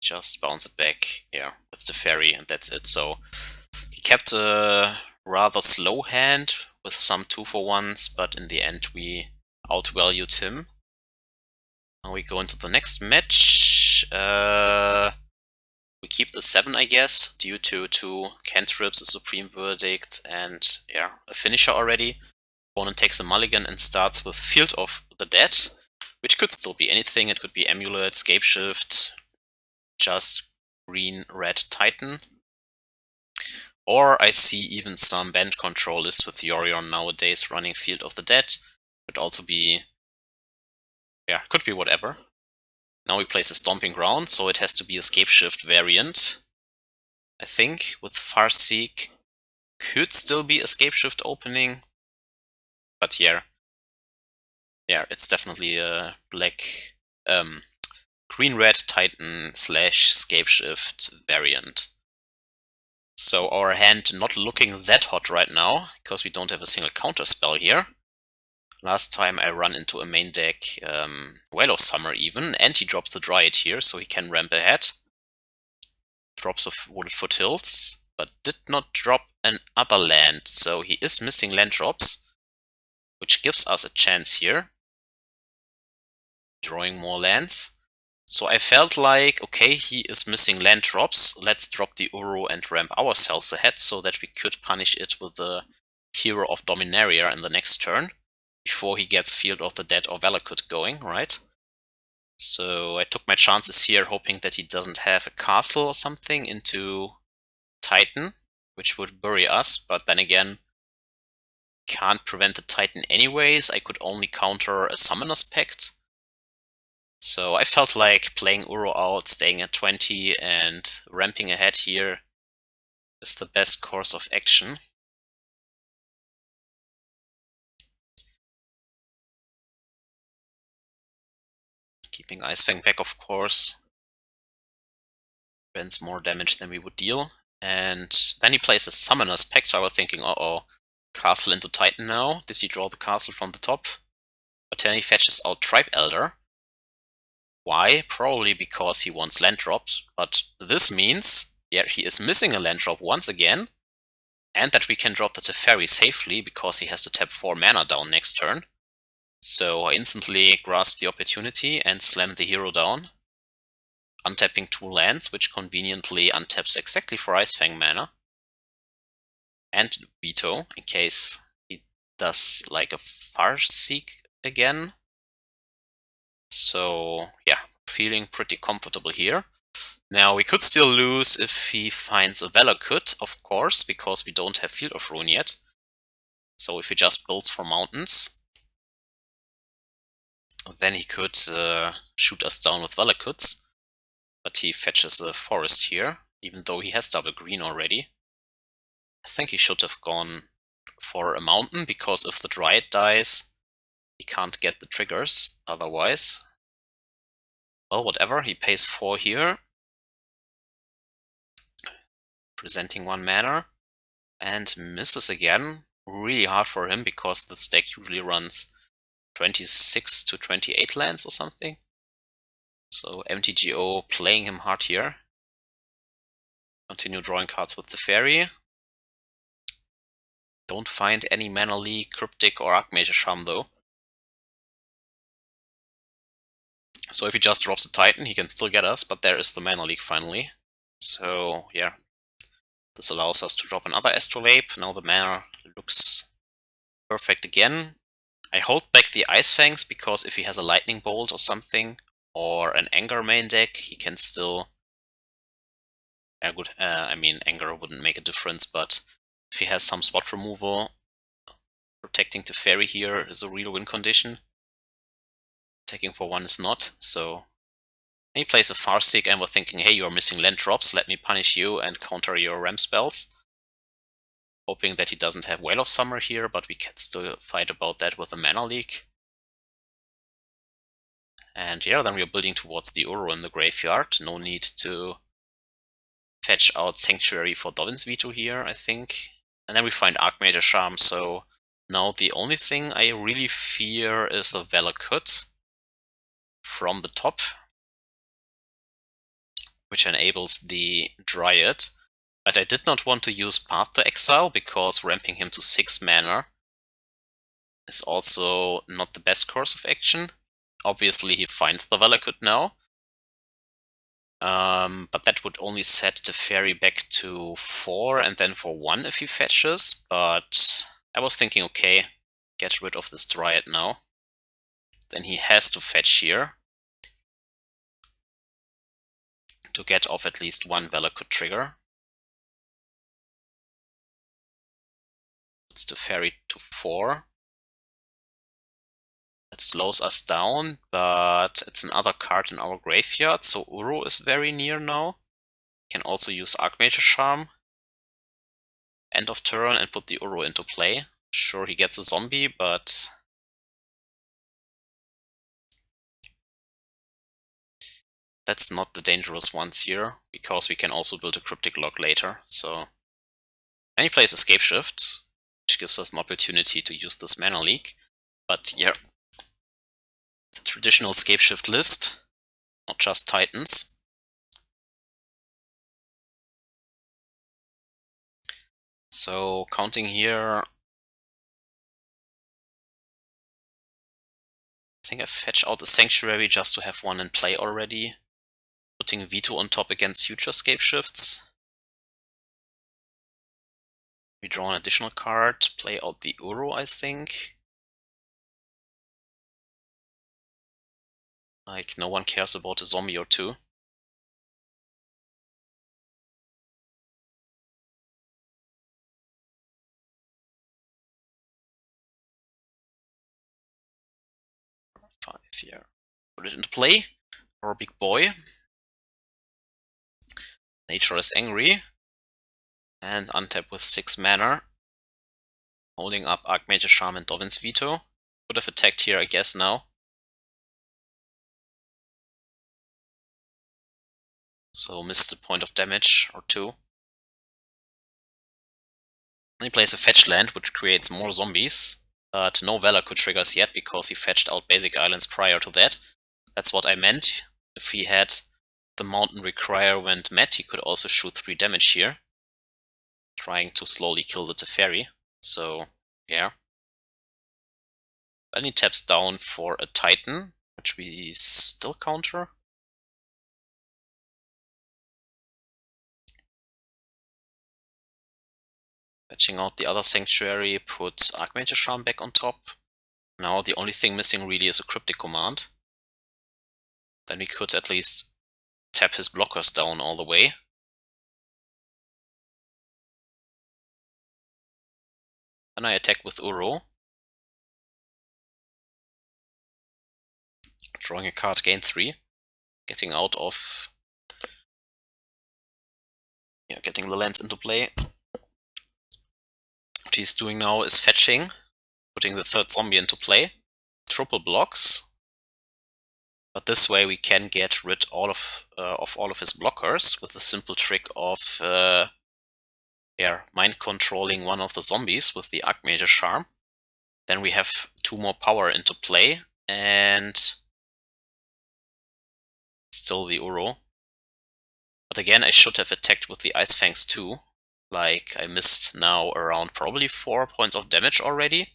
just bounce it back, yeah, with the Teferi, and that's it. So he kept a rather slow hand with some 2-for-1s, but in the end we outvalued him. Now we go into the next match. We keep the 7, I guess, due to 2 cantrips, a Supreme Verdict, and yeah, a finisher already. Opponent takes a mulligan and starts with Field of the Dead, which could still be anything. It could be Amulet, Scapeshift, just green, red Titan. Or I see even some Bant Ctrl lists with Yorion nowadays running Field of the Dead. Could also be, yeah, could be whatever. Now we place a Stomping Ground, so it has to be a Scapeshift variant. I think with Farseek could still be a Scapeshift opening, but yeah, it's definitely a black, green-red Titan / Scapeshift variant. So our hand not looking that hot right now, because we don't have a single counter spell here. Last time I run into a main deck Well of Summer even, and he drops the Dryad here, so he can ramp ahead. Drops of Wooded Foothills, but did not drop another land, so he is missing land drops, which gives us a chance here. Drawing more lands. So I felt like, okay, he is missing land drops, let's drop the Uro and ramp ourselves ahead so that we could punish it with the Hero of Dominaria in the next turn, before he gets Field of the Dead or Valakut going, right? So I took my chances here, hoping that he doesn't have a castle or something into Titan, which would bury us, but then again, can't prevent the Titan anyways. I could only counter a Summoner's Pact. So I felt like playing Uro out, staying at 20, and ramping ahead here is the best course of action. Keeping Ice-Fang back, of course, prevents more damage than we would deal. And then he plays a Summoner's Pact, so I was thinking, uh-oh, castle into Titan now. Did he draw the castle from the top? But then he fetches out Tribe Elder. Why? Probably because he wants land drops, but this means, yeah, he is missing a land drop once again, and that we can drop the Teferi safely because he has to tap 4 mana down next turn. So I instantly grasp the opportunity and slam the hero down, untapping 2 lands, which conveniently untaps exactly for Ice-Fang mana. And Veto, in case he does like a Farseek again. So yeah, feeling pretty comfortable here. Now we could still lose if he finds a Valakut, of course, because we don't have Field of Ruin yet. So if he just builds for mountains, then he could shoot us down with Valakuts. But he fetches a forest here, even though he has double green already. I think he should have gone for a mountain, because if the Dryad dies, he can't get the triggers otherwise. Well, whatever, he pays 4 here, presenting 1 mana, and misses again. Really hard for him, because this deck usually runs 26 to 28 lands or something. So MTGO playing him hard here. Continue drawing cards with Teferi. Don't find any Mana Leak, Cryptic or Archmage Charm though. So if he just drops a Titan, he can still get us, but there is the Mana Leak finally. So yeah, this allows us to drop another Astrolabe. Now the mana looks perfect again. I hold back the Ice-Fangs because if he has a Lightning Bolt or something, or an Anger main deck, he can still... Yeah, good. I mean, Anger wouldn't make a difference, but if he has some spot removal, protecting Teferi here is a real win condition. Attacking for 1 is not, so... He plays a Farseek and we're thinking, hey, you're missing land drops, let me punish you and counter your ramp spells. Hoping that he doesn't have Whale of Summer here, but we can still fight about that with a Mana Leak. And yeah, then we're building towards the Uro in the graveyard. No need to fetch out Sanctuary for Dovin's Veto here, I think. And then we find Archmage Charm, so now the only thing I really fear is a Valakut from the top, which enables the Dryad. But I did not want to use Path to Exile, because ramping him to 6 mana is also not the best course of action. Obviously he finds the Valakut now. But that would only set Teferi back to 4 and then for 1 if he fetches. But I was thinking, okay, get rid of this Dryad now. Then he has to fetch here to get off at least 1 Valakut trigger. It's Teferi to 4. That slows us down, but it's another card in our graveyard, so Uro is very near now. Can also use Archmage Charm. End of turn and put the Uro into play. Sure, he gets a zombie, but that's not the dangerous ones here, because we can also build a Cryptic Lock later. So, and he plays Escape Shift, which gives us an opportunity to use this mana leak. But yeah, it's a traditional Escape Shift list, not just Titans. So counting here, I think I fetch out a Sanctuary just to have one in play already. Putting Veto on top against future Escape Shifts. We draw an additional card, play out the Uro, I think. Like, no one cares about a zombie or two. Five here. Put it into play. Our big boy. Nature is angry. And untap with 6 mana. Holding up Archmage Charm and Dovin's Veto. Could have attacked here, I guess, now. So missed the point of damage or 2. Then he plays a fetch land, which creates more zombies. But no Valor could trigger us yet because he fetched out basic islands prior to that. That's what I meant. If he had the Mountain Requirement met, he could also shoot 3 damage here. Trying to slowly kill the Teferi. So, yeah. Then he taps down for a Titan, which we still counter. Fetching out the other Sanctuary, put Archmage Charm back on top. Now the only thing missing really is a Cryptic Command. Then we could at least tap his blockers down all the way. Then I attack with Uro. Drawing a card, gain 3. Getting out of... yeah, getting the lands into play. What he's doing now is fetching, putting the 3rd zombie into play. Triple blocks. But this way we can get rid all of all of his blockers with the simple trick of mind controlling one of the zombies with the Archmage Charm. Then we have 2 more power into play and still the Uro. But again, I should have attacked with the Ice-Fangs too. Like, I missed now around probably 4 points of damage already,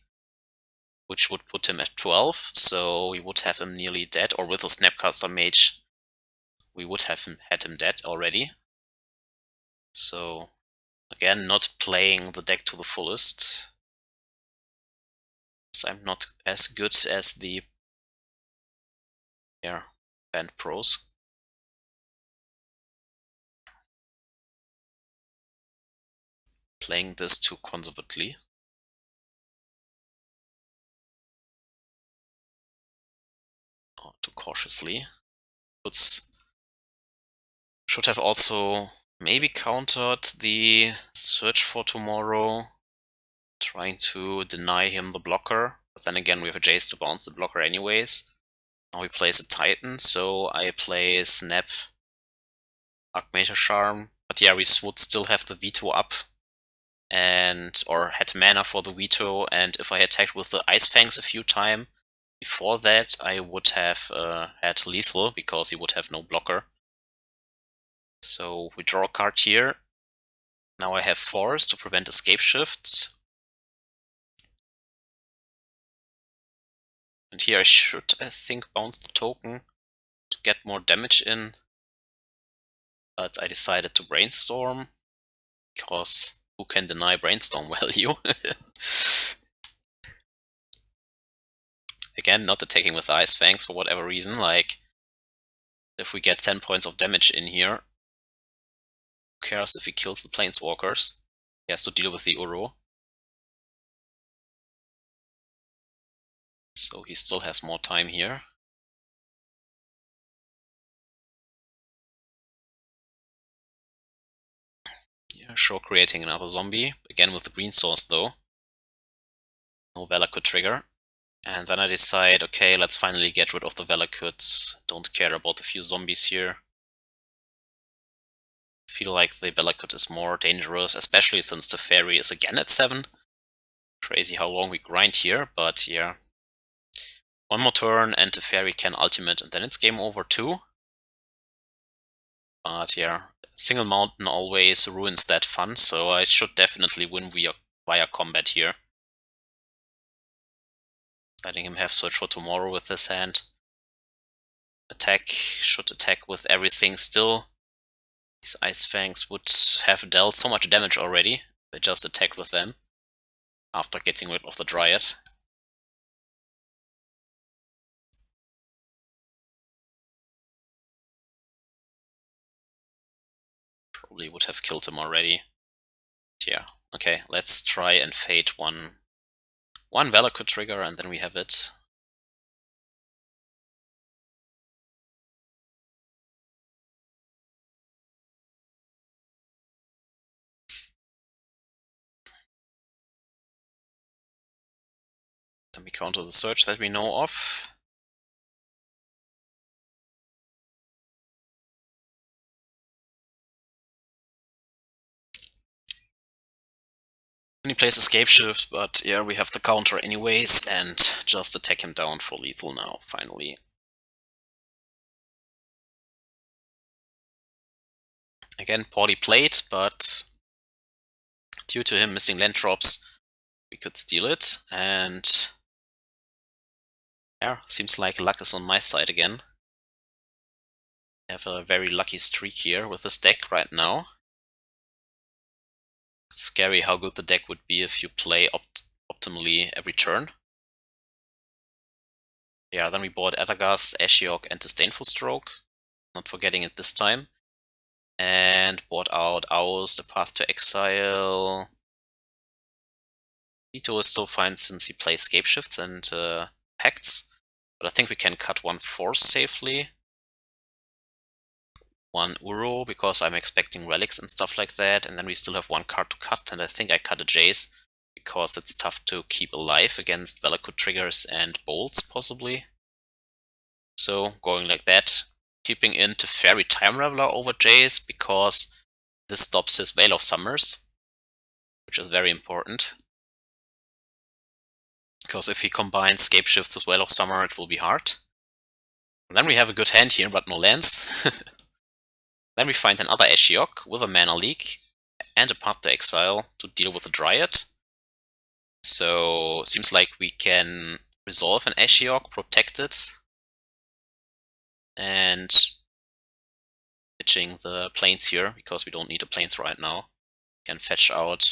which would put him at 12, so we would have him nearly dead, or with a Snapcaster Mage, we would have had him dead already. So, again, not playing the deck to the fullest. So I'm not as good as the Bant pros. Playing this too conservatively. Or too cautiously. Should have also maybe countered the Search for Tomorrow, trying to deny him the blocker. But then again, we have a Jace to bounce the blocker anyways. Now he plays a Titan, so I play Snap, Archmage Charm. But yeah, we would still have the Veto up, or had mana for the Veto, and if I attacked with the Ice-Fangs a few times before that, I would have had lethal, because he would have no blocker. So we draw a card here. Now I have Force to prevent escape shifts. And here I should, I think, bounce the token to get more damage in. But I decided to Brainstorm, because who can deny Brainstorm value? Again, not attacking with the Ice-Fangs for whatever reason. Like, if we get 10 points of damage in here, who cares if he kills the Planeswalkers? He has to deal with the Uro. So he still has more time here. Yeah, sure, creating another zombie. Again with the green source though. No Valakut trigger. And then I decide, okay, let's finally get rid of the Valakut. Don't care about a few zombies here. Feel like the Valakut is more dangerous, especially since Teferi is again at 7. Crazy how long we grind here, but yeah. One more turn and Teferi can ultimate, and then it's game over too. But yeah, single mountain always ruins that fun, so I should definitely win via combat here. Letting him have Search for Tomorrow with this hand. Attack, should attack with everything still. These Ice-Fangs would have dealt so much damage already. They just attacked with them after getting rid of the Dryad. Probably would have killed him already. But yeah, okay, let's try and fade one Valakut trigger and then we have it. Then we counter the search that we know of. Then he plays Escape Shift, but yeah, we have the counter anyways, and just attack him down for lethal now, finally. Again, poorly played, but due to him missing land drops, we could steal it, and yeah, seems like luck is on my side again. I have a very lucky streak here with this deck right now. Scary how good the deck would be if you play optimally every turn. Yeah, then we bought Aether Gust, Ashiok, and Disdainful Stroke. Not forgetting it this time. And bought out Oust, The Path to Exile. Veto is still fine since he plays Scape Shifts and Pacts. But I think we can cut one Force safely. One Uro, because I'm expecting relics and stuff like that. And then we still have one card to cut, and I think I cut a Jace, because it's tough to keep alive against Valakut triggers and bolts, possibly. So, going like that. Keeping in Teferi Time Raveler over Jace, because this stops his Veil of Summers, which is very important. Because if he combines Scape Shifts with Veil of Summer, it will be hard. And then we have a good hand here, but no lands. Then we find another Ashiok with a mana leak and a Path to Exile to deal with the Dryad. So, seems like we can resolve an Ashiok, protect it, and pitching the planes here, because we don't need the planes right now. We can fetch out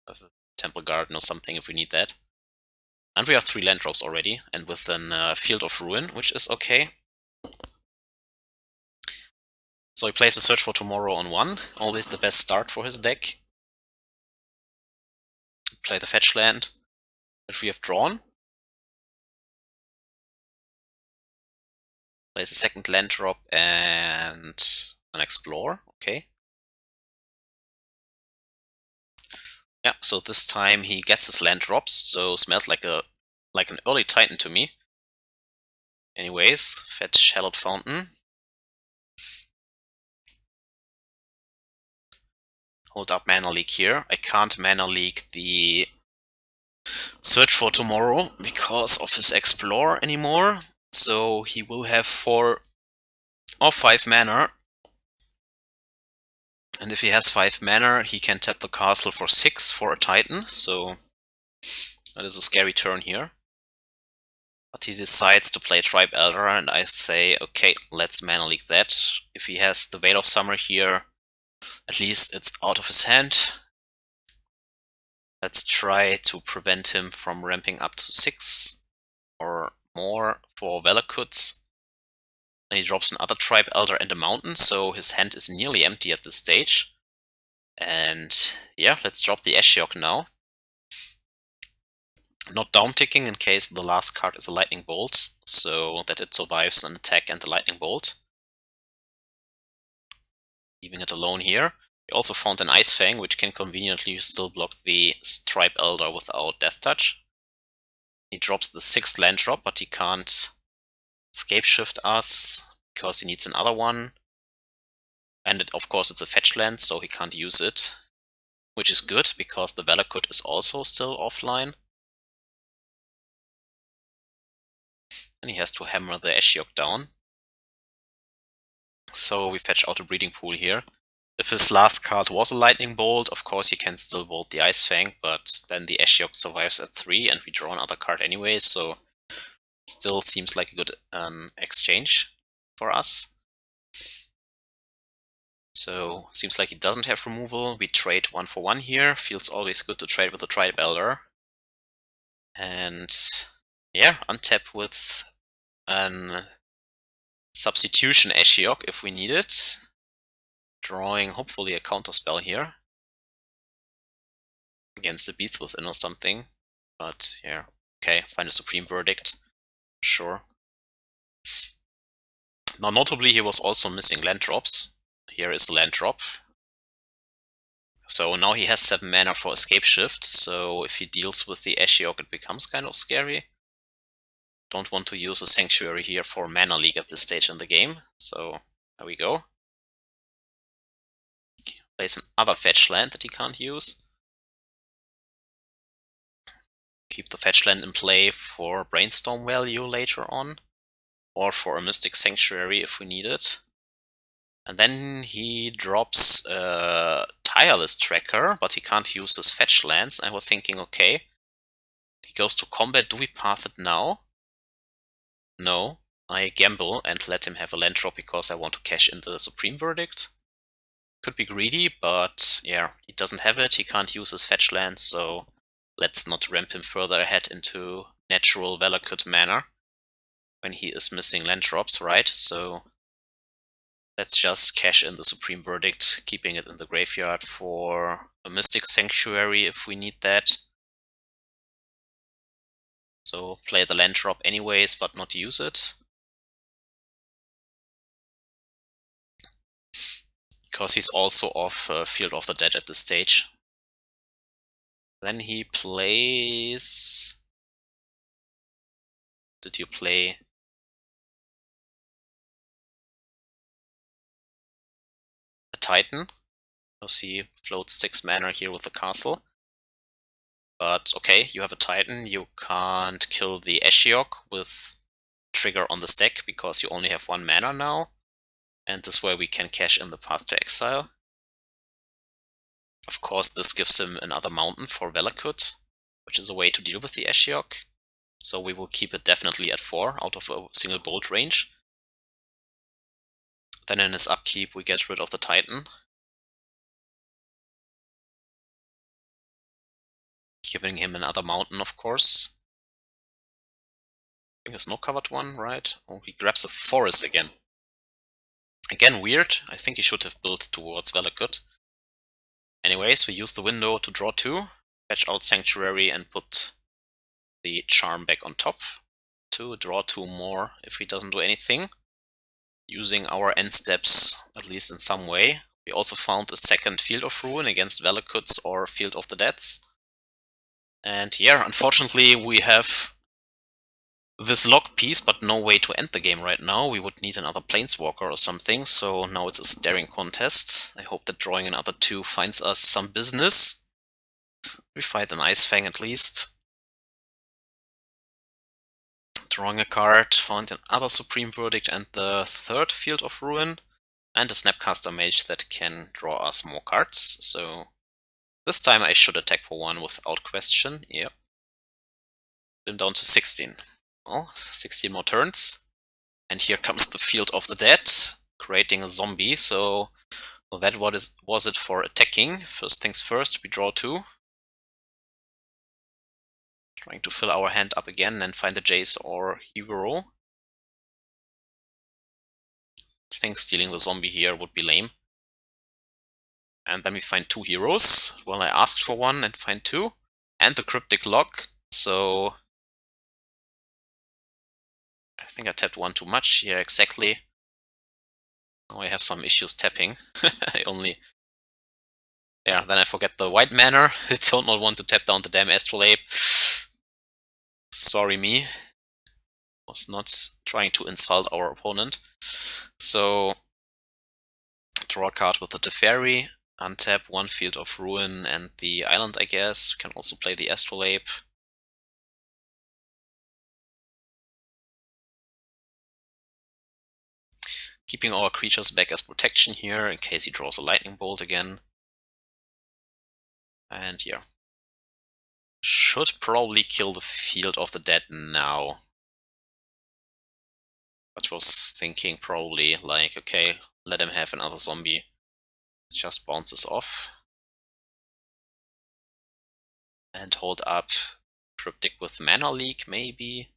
a Temple Garden or something if we need that. And we have 3 land drops already, and with a Field of Ruin, which is okay. So he plays a Search for Tomorrow on 1, always the best start for his deck. Play the fetch land that we have drawn. Plays a second land drop and an Explore, okay. Yeah, so this time he gets his land drops, so smells like an early Titan to me. Anyways, fetch Hallowed Fountain. Hold up Mana Leak here. I can't Mana Leak the Search for Tomorrow because of his Explore anymore. So he will have 4 or 5 mana. And if he has 5 mana, he can tap the castle for 6 for a Titan. So that is a scary turn here. But he decides to play Tribe Elder, and I say, okay, let's Mana Leak that. If he has the Veil of Summer here, at least it's out of his hand. Let's try to prevent him from ramping up to 6 or more for Valakuts. Then he drops another Tribe Elder and a Mountain, so his hand is nearly empty at this stage. And yeah, let's drop the Ashiok now. Not down-ticking in case the last card is a Lightning Bolt, so that it survives an attack and the Lightning Bolt. Leaving it alone here. We also found an Ice-Fang, which can conveniently still block the Stripe Elder without Death Touch. He drops the 6th land drop, but he can't Scape Shift us, because he needs another one. And of course it's a fetch land, so he can't use it. Which is good, because the Valakut is also still offline. And he has to hammer the Ashiok down. So we fetch out a Breeding Pool here. If his last card was a Lightning Bolt, of course he can still bolt the Ice-Fang, but then the Ashiok survives at 3 and we draw another card anyway, so still seems like a good exchange for us. So, seems like he doesn't have removal. We trade 1 for 1 here. Feels always good to trade with the Tribe Elder. And yeah, untap with an Substitution Ashiok if we need it. Drawing hopefully a counterspell here. Against the Beast Within or something. But yeah, okay, find a Supreme Verdict. Sure. Now notably he was also missing land drops. Here is a land drop. So now he has 7 mana for Escape Shift, so if he deals with the Ashiok it becomes kind of scary. Don't want to use a Sanctuary here for Mana Leak at this stage in the game, so there we go. Plays another fetch land that he can't use. Keep the fetch land in play for Brainstorm value later on, or for a Mystic Sanctuary if we need it. And then he drops a Tireless Tracker, but he can't use his fetch lands. I was thinking, okay, he goes to combat, do we path it now? No, I gamble and let him have a land drop because I want to cash in the Supreme Verdict. Could be greedy, but yeah, he doesn't have it, he can't use his fetch lands, so let's not ramp him further ahead into natural Valakut mana when he is missing land drops, right? So let's just cash in the Supreme Verdict, keeping it in the graveyard for a Mystic Sanctuary if we need that. So play the land drop anyways, but not use it. Because he's also off Field of the Dead at this stage. Then he plays... Did you play... a Titan? Because he floats 6 mana here with the castle. But okay, you have a Titan, you can't kill the Ashiok with trigger on the stack because you only have 1 mana now. And this way we can cash in the Path to Exile. Of course, this gives him another mountain for Valakut, which is a way to deal with the Ashiok. So we will keep it definitely at 4 out of a single bolt range. Then in his upkeep we get rid of the Titan. Giving him another mountain, of course. I think a snow-covered one, right? Oh, he grabs a forest again. Again, weird. I think he should have built towards Valakut. Anyways, we use the window to draw 2, fetch out Sanctuary and put the Charm back on top to draw 2 more if he doesn't do anything. Using our end steps, at least in some way. We also found a second Field of Ruin against Valakuts or Field of the Deads. And yeah, unfortunately we have this lock piece, but no way to end the game right now. We would need another Planeswalker or something, so now it's a staring contest. I hope that drawing another 2 finds us some business. We fight an Ice-Fang at least. Drawing a card, found another Supreme Verdict and the 3rd Field of Ruin. And a Snapcaster Mage that can draw us more cards, so this time I should attack for 1 without question, yep. I'm down to 16. Well, 16 more turns. And here comes the Field of the Dead, creating a zombie, so that was it for attacking. First things first, we draw 2. Trying to fill our hand up again and find a Jace or Uro. I think stealing the zombie here would be lame. And then we find 2 heroes. Well, I asked for 1 and find 2. And the Cryptic Lock. So I think I tapped one too much here, exactly. Now I have some issues tapping. I only... Yeah, then I forget the white mana. I don't want to tap down the damn Astrolabe. Sorry me. Was not trying to insult our opponent. So draw a card with the Teferi, untap one Field of Ruin and the island, I guess. We can also play the Astrolabe. Keeping our creatures back as protection here in case he draws a lightning bolt again. And yeah. Should probably kill the Field of the Dead now. But was thinking probably like, okay, let him have another zombie. It just bounces off. And hold up Cryptic with Mana Leak, maybe.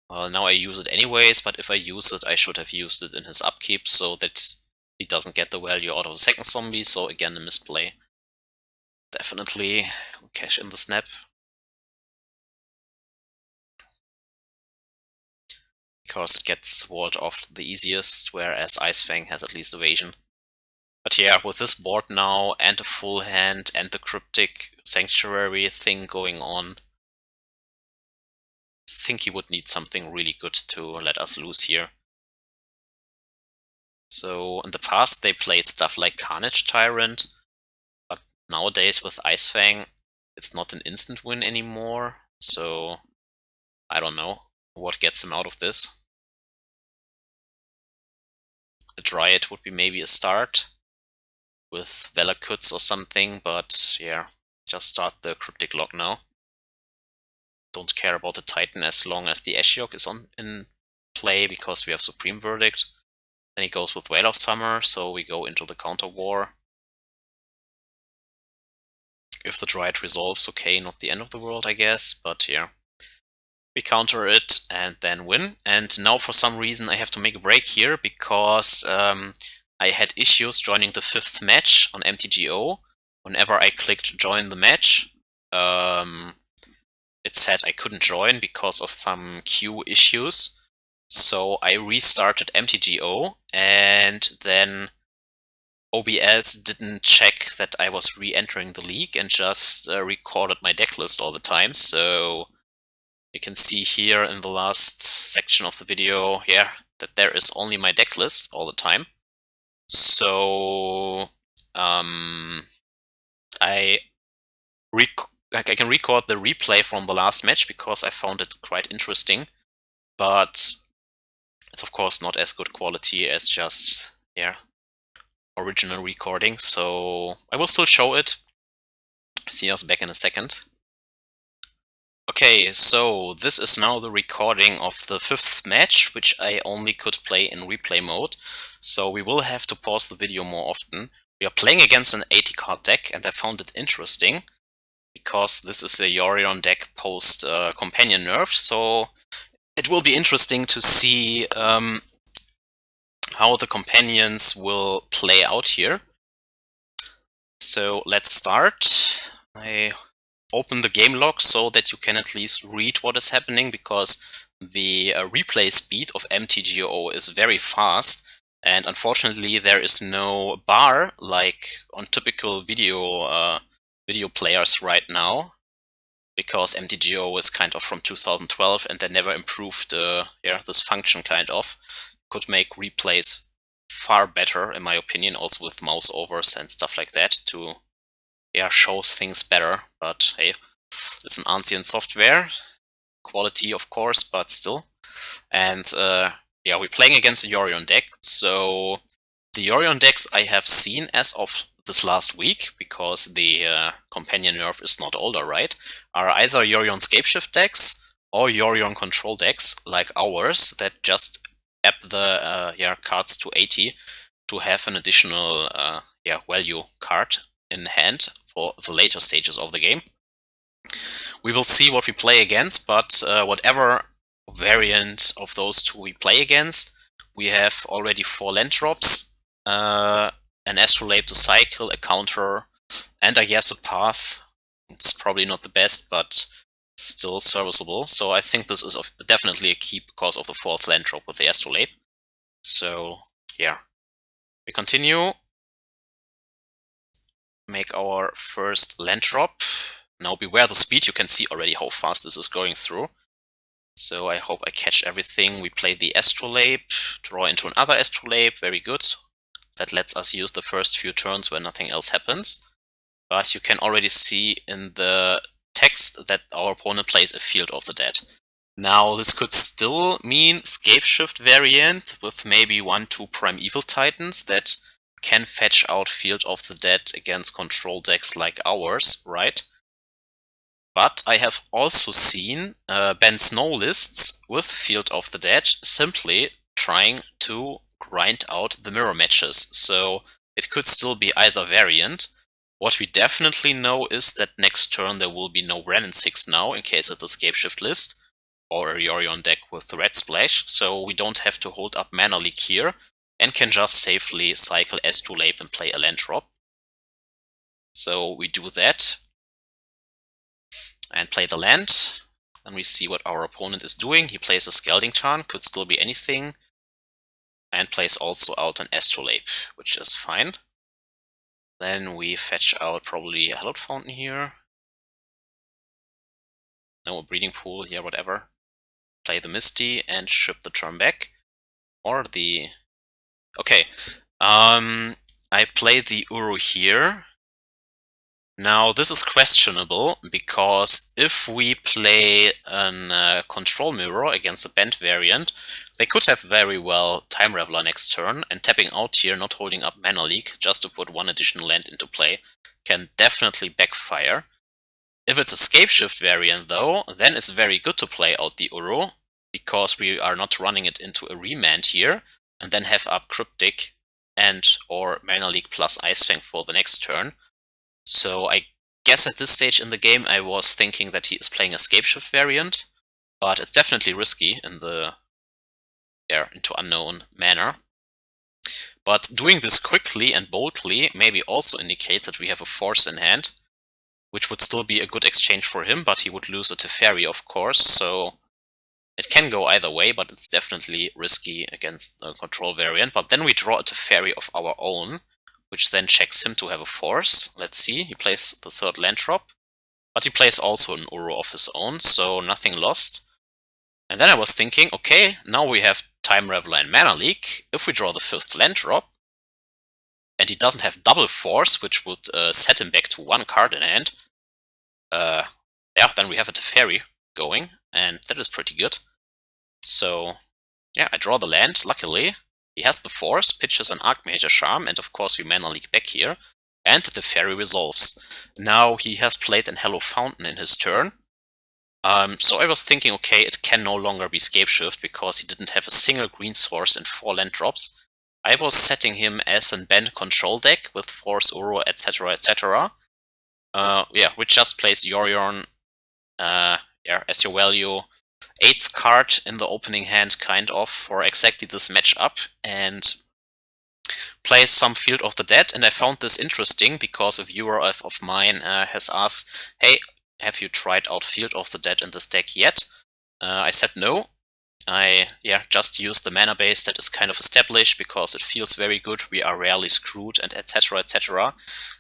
Well, now I use it anyways, but if I use it, I should have used it in his upkeep so that he doesn't get the value out of the second zombie, so again a misplay. Definitely cash in the snap. Because it gets walled off the easiest, whereas Ice-Fang has at least evasion. But yeah, with this board now, and a full hand, and the Cryptic Sanctuary thing going on, I think he would need something really good to let us lose here. So in the past they played stuff like Carnage Tyrant, but nowadays with Ice-Fang it's not an instant win anymore, so I don't know what gets him out of this. A Dryad would be maybe a start with Valakuts or something, but yeah, just start the Cryptic Lock now. Don't care about the Titan as long as the Ashiok is in play, because we have Supreme Verdict. Then he goes with Veil of Summer, so we go into the counter war. If the Dryad resolves, okay, not the end of the world, I guess, but yeah. We counter it and then win. And now for some reason I have to make a break here, because I had issues joining the 5th match on MTGO. Whenever I clicked join the match, it said I couldn't join because of some queue issues. So I restarted MTGO, and then OBS didn't check that I was re-entering the league and just recorded my decklist all the time. So you can see here in the last section of the video, yeah, that there is only my decklist all the time. So I can record the replay from the last match because I found it quite interesting, but it's of course not as good quality as just, yeah, original recording, so I will still show it. See us back in a second. Okay, so this is now the recording of the 5th match, which I only could play in replay mode, so we will have to pause the video more often. We are playing against an 80-card deck, and I found it interesting, because this is a Yorion deck post companion nerf, so it will be interesting to see how the companions will play out here. So let's start. I open the game log so that you can at least read what is happening, because the replay speed of MTGO is very fast, and unfortunately there is no bar like on typical video players right now, because MTGO is kind of from 2012 and they never improved this function kind of. Could make replays far better, in my opinion, also with mouse overs and stuff like that to shows things better. But hey, it's an ancient software. Quality, of course, but still. And we're playing against the Yorion deck. So the Yorion decks I have seen as of this last week, because the companion nerf is not older, right, are either Yorion Scapeshift decks or Yorion Control decks like ours that just up the cards to 80 to have an additional value card in hand for the later stages of the game. We will see what we play against, but whatever variant of those two we play against, we have already 4 land drops, an Astrolabe to cycle, a counter, And I guess a path. It's probably not the best, but still serviceable. So I think this is definitely a keep because of the 4th land drop with the Astrolabe. So yeah, we continue. Make our first land drop. Now beware the speed, you can see already how fast this is going through. So I hope I catch everything. We play the Astrolabe, draw into another Astrolabe, very good. That lets us use the first few turns when nothing else happens. But you can already see in the text that our opponent plays a Field of the Dead. Now this could still mean Scapeshift variant with maybe 1-2 Primeval Titans that can fetch out Field of the Dead against control decks like ours, right? But I have also seen Ben Snow lists with Field of the Dead simply trying to grind out the mirror matches, so it could still be either variant. What we definitely know is that next turn there will be no Ren 6 now, in case it's a Scapeshift list, or a Yorion deck with the Red Splash, so we don't have to hold up Mana Leak here, and can just safely cycle Astrolabe and play a land drop. So we do that, and play the land, and we see what our opponent is doing. He plays a Scalding Tarn, could still be anything, and plays also out an Astrolabe, which is fine. Then we fetch out probably a Hallowed Fountain here. No, a Breeding Pool here, whatever. Play the Misty and ship the turn back. Or the... Okay, I play the Uro here. Now this is questionable, because if we play a Control Mirror against a Bant variant, they could have very well Time Raveler next turn, and tapping out here, not holding up Mana Leak, just to put 1 additional land into play, can definitely backfire. If it's a Scapeshift variant though, then it's very good to play out the Uro, because we are not running it into a Remand here, and then have up Cryptic and or Mana Leak plus Ice-Fang for the next turn. So I guess at this stage in the game I was thinking that he is playing a Scapeshift variant, but it's definitely risky in the into unknown manner. But doing this quickly and boldly maybe also indicates that we have a Force in hand, which would still be a good exchange for him, but he would lose a Teferi, of course, so it can go either way, but it's definitely risky against the control variant. But then we draw a Teferi of our own, which then checks him to have a Force. Let's see, he plays the 3rd land drop, but he plays also an Uro of his own, so nothing lost. And then I was thinking, okay, now we have Time Raveler and Mana Leak. If we draw the 5th land drop, and he doesn't have double Force, which would set him back to 1 card in hand, yeah, then we have a Teferi going, and that is pretty good. So, yeah, I draw the land, luckily. He has the Force, pitches an Archmage Charm, and of course we Mana Leak back here, and the Teferi resolves. Now he has played an Hallowed Fountain in his turn, so I was thinking, okay, it can no longer be Scapeshift, because he didn't have a single green source and 4 land drops. I was setting him as a Bant Ctrl Deck with Force, Uro, etc, etc. Yeah, which just plays Yorion as your value 8th card in the opening hand, kind of, for exactly this matchup, and plays some Field of the Dead. And I found this interesting because a viewer of mine has asked, hey, have you tried out Field of the Dead in this deck yet? I said no. I just use the mana base that is kind of established because it feels very good. We are rarely screwed, and etc, etc.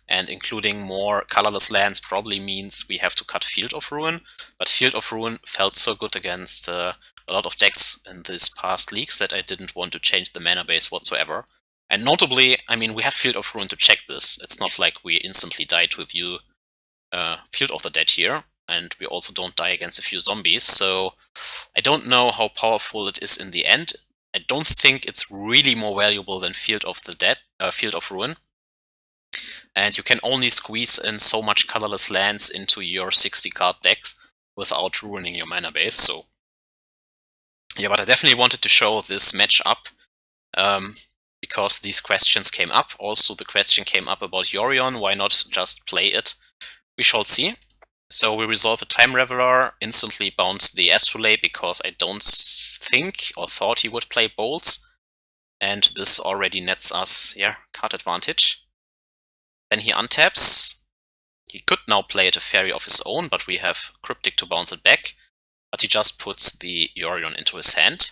And including more colorless lands probably means we have to cut Field of Ruin. But Field of Ruin felt so good against a lot of decks in these past leagues that I didn't want to change the mana base whatsoever. And notably, I mean, we have Field of Ruin to check this. It's not like we instantly die to view Field of the Dead here. And we also don't die against a few zombies, so I don't know how powerful it is in the end. I don't think it's really more valuable than Field of the Dead, Field of Ruin. And you can only squeeze in so much colorless lands into your 60-card decks without ruining your mana base, so... Yeah, but I definitely wanted to show this matchup, because these questions came up. Also, the question came up about Yorion, why not just play it? We shall see. So we resolve a Time Raveler, instantly bounce the Astrolabe because I don't think or thought he would play Bolts. And this already nets us, card advantage. Then he untaps. He could now play a Teferi of his own, but we have Cryptic to bounce it back. But he just puts the Yorion into his hand,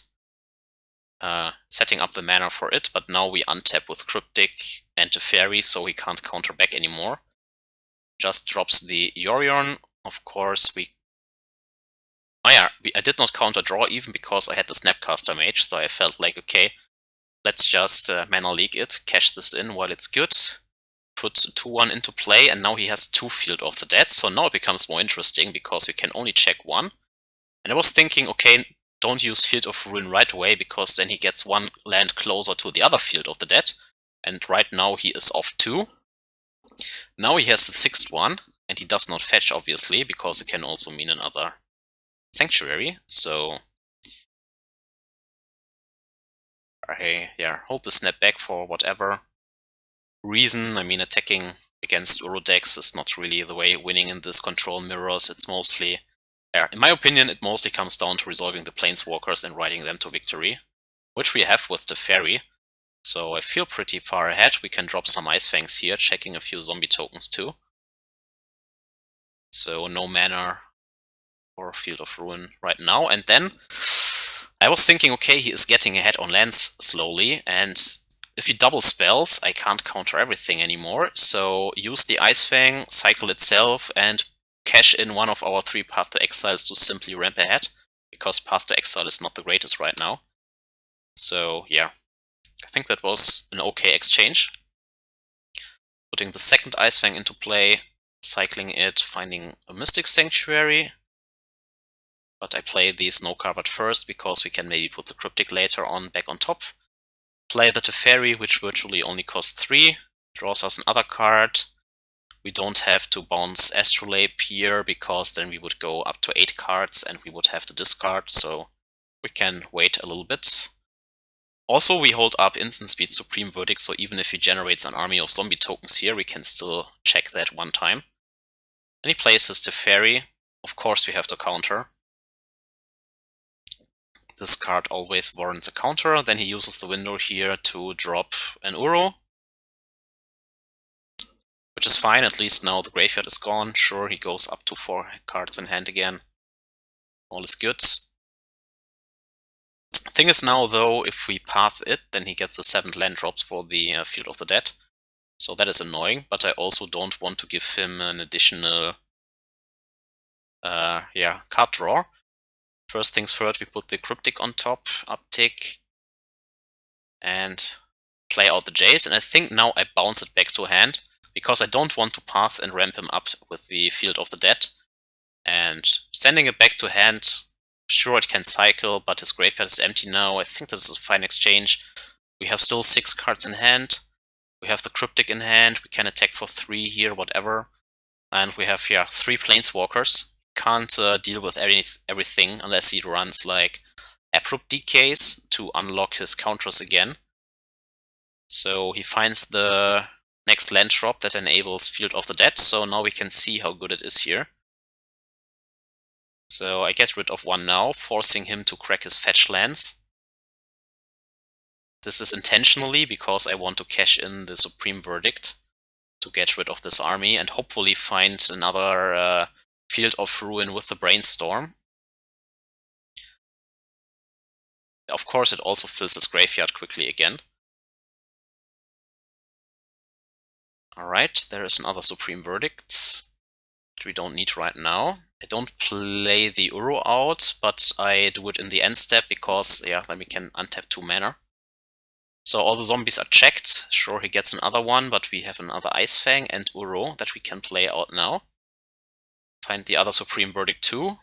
setting up the mana for it, but now we untap with Cryptic and Teferi, so he can't counter back anymore. Just drops the Yorion. Of course, I did not counter draw even because I had the Snapcaster Mage, so I felt like, okay, let's just mana leak it, cash this in while it's good, put 2-1 into play, and now he has 2 Field of the Dead, so now it becomes more interesting because we can only check 1. And I was thinking, okay, don't use Field of Ruin right away because then he gets 1 land closer to the other Field of the Dead, and right now he is off 2. Now he has the 6th one, and he does not fetch obviously because it can also mean another Sanctuary, so I hold the snap back for whatever reason. I mean, attacking against Uro decks is not really the way winning in this control mirrors. It's mostly, in my opinion, it mostly comes down to resolving the Planeswalkers and riding them to victory, which we have with Teferi. So I feel pretty far ahead. We can drop some Ice-Fangs here, checking a few zombie tokens too. So no mana or Field of Ruin right now. And then I was thinking, okay, he is getting ahead on lands slowly, and if he double spells, I can't counter everything anymore, so use the Ice-Fang, cycle itself, and cash in one of our 3 Path to Exiles to simply ramp ahead, because Path to Exile is not the greatest right now. So yeah, I think that was an okay exchange. Putting the second Ice-Fang into play, cycling it, finding a Mystic Sanctuary. But I play the Snow Carved first because we can maybe put the Cryptic later on back on top. Play the Teferi, which virtually only costs 3, draws us another card. We don't have to bounce Astrolabe here because then we would go up to 8 cards and we would have to discard, so we can wait a little bit. Also, we hold up Instant Speed Supreme Verdict, so even if he generates an army of zombie tokens here, we can still check that one time. And he plays his Teferi. Of course we have to counter. This card always warrants a counter. Then he uses the window here to drop an Uro, which is fine. At least now the graveyard is gone. Sure, he goes up to 4 cards in hand again. All is good. Thing is now, though, if we path it, then he gets the 7 land drops for the Field of the Dead. So that is annoying, but I also don't want to give him an additional card draw. First things first, we put the Cryptic on top, uptick, and play out the Jace. And I think now I bounce it back to hand, because I don't want to path and ramp him up with the Field of the Dead. And sending it back to hand, sure it can cycle, but his graveyard is empty now. I think this is a fine exchange. We have still 6 cards in hand. We have the Cryptic in hand. We can attack for 3 here, whatever. And we have 3 Planeswalkers. Can't deal with everything unless he runs like Abrupt Decays to unlock his counters again. So he finds the next land drop that enables Field of the Dead, so now we can see how good it is here. So I get rid of 1 now, forcing him to crack his fetch lands. This is intentionally because I want to cash in the Supreme Verdict to get rid of this army and hopefully find another Field of Ruin with the Brainstorm. Of course, it also fills his graveyard quickly again. Alright, there is another Supreme Verdict that we don't need right now. I don't play the Uro out, but I do it in the end step because, then we can untap 2 mana. So all the zombies are checked. Sure, he gets another one, but we have another Ice-Fang and Uro that we can play out now. Find the other Supreme Verdict too.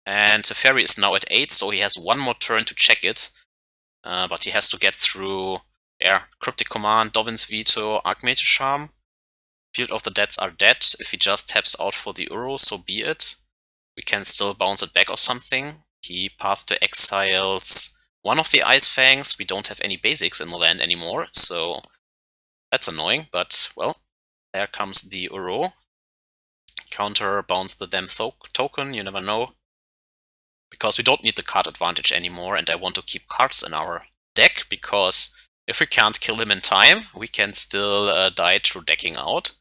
And Teferi is now at 8, so he has 1 more turn to check it. But he has to get through Cryptic Command, Dovin's Veto, Archmage Charm. Field of the Deads are dead. If he just taps out for the Uro, so be it. We can still bounce it back or something. He Path to Exiles one of the Ice-Fangs. We don't have any basics in the land anymore, so that's annoying, but well, there comes the Uro. Counter bounce the damn token, you never know. Because we don't need the card advantage anymore, and I want to keep cards in our deck, because if we can't kill him in time, we can still die through decking out.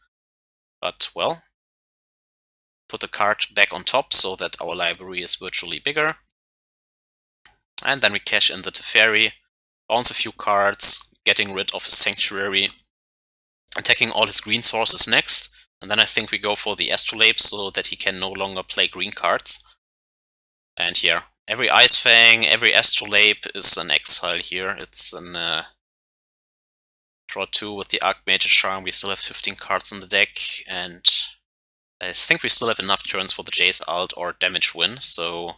But, well, put the card back on top so that our library is virtually bigger. And then we cash in the Teferi, bounce a few cards, getting rid of his Sanctuary, attacking all his green sources next. And then I think we go for the Astrolabe so that he can no longer play green cards. And here, every Ice-Fang, every Astrolabe is an exile here. It's an draw 2 with the Archmage Charm. We still have 15 cards in the deck, and I think we still have enough turns for the Jace ult or damage win, so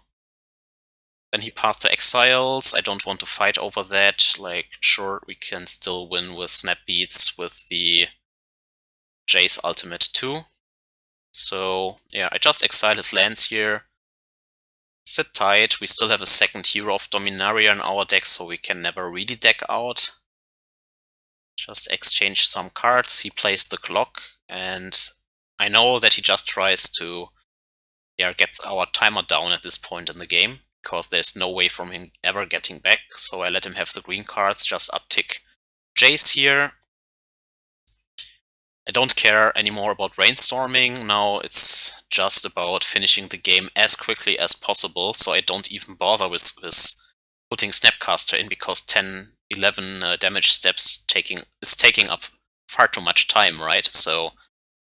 then he path to Exiles. I don't want to fight over that. Like, sure, we can still win with Snap Beats with the Jace ultimate too. So, yeah, I just exile his lands here. Sit tight. We still have a second hero of Dominaria in our deck, so we can never really deck out. Just exchange some cards. He plays the clock, and I know that he just tries to get our timer down at this point in the game, because there's no way from him ever getting back, so I let him have the green cards, just uptick Jace here. I don't care anymore about brainstorming, now it's just about finishing the game as quickly as possible, so I don't even bother with putting Snapcaster in, because 10, 11 damage steps is taking up far too much time, right? So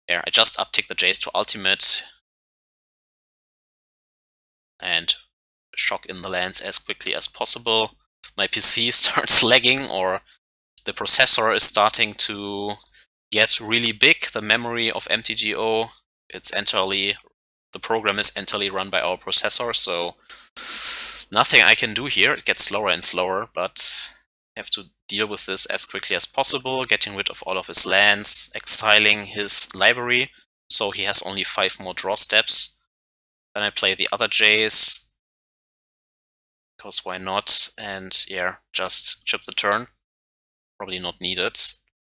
yeah, I just uptick the Jace to ultimate and shock in the lands as quickly as possible. My PC starts lagging, or the processor is starting to get really big, the memory of MTGO. The program is entirely run by our processor, so nothing I can do here. It gets slower and slower, but I have to deal with this as quickly as possible, getting rid of all of his lands, exiling his library, so he has only 5 more draw steps. Then I play the other Jace, because why not? And yeah, just chip the turn. Probably not needed.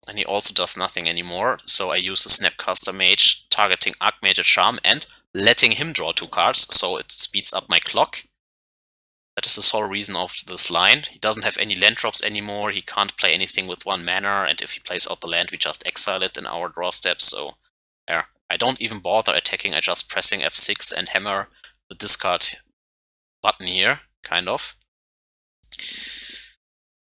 And he also does nothing anymore, so I use the Snapcaster Mage, targeting Archmage Charm and letting him draw 2 cards, so it speeds up my clock. That is the sole reason of this line. He doesn't have any land drops anymore, he can't play anything with 1 mana, and if he plays out the land, we just exile it in our draw steps, so yeah. I don't even bother attacking, I just pressing F6 and hammer the discard button here, kind of.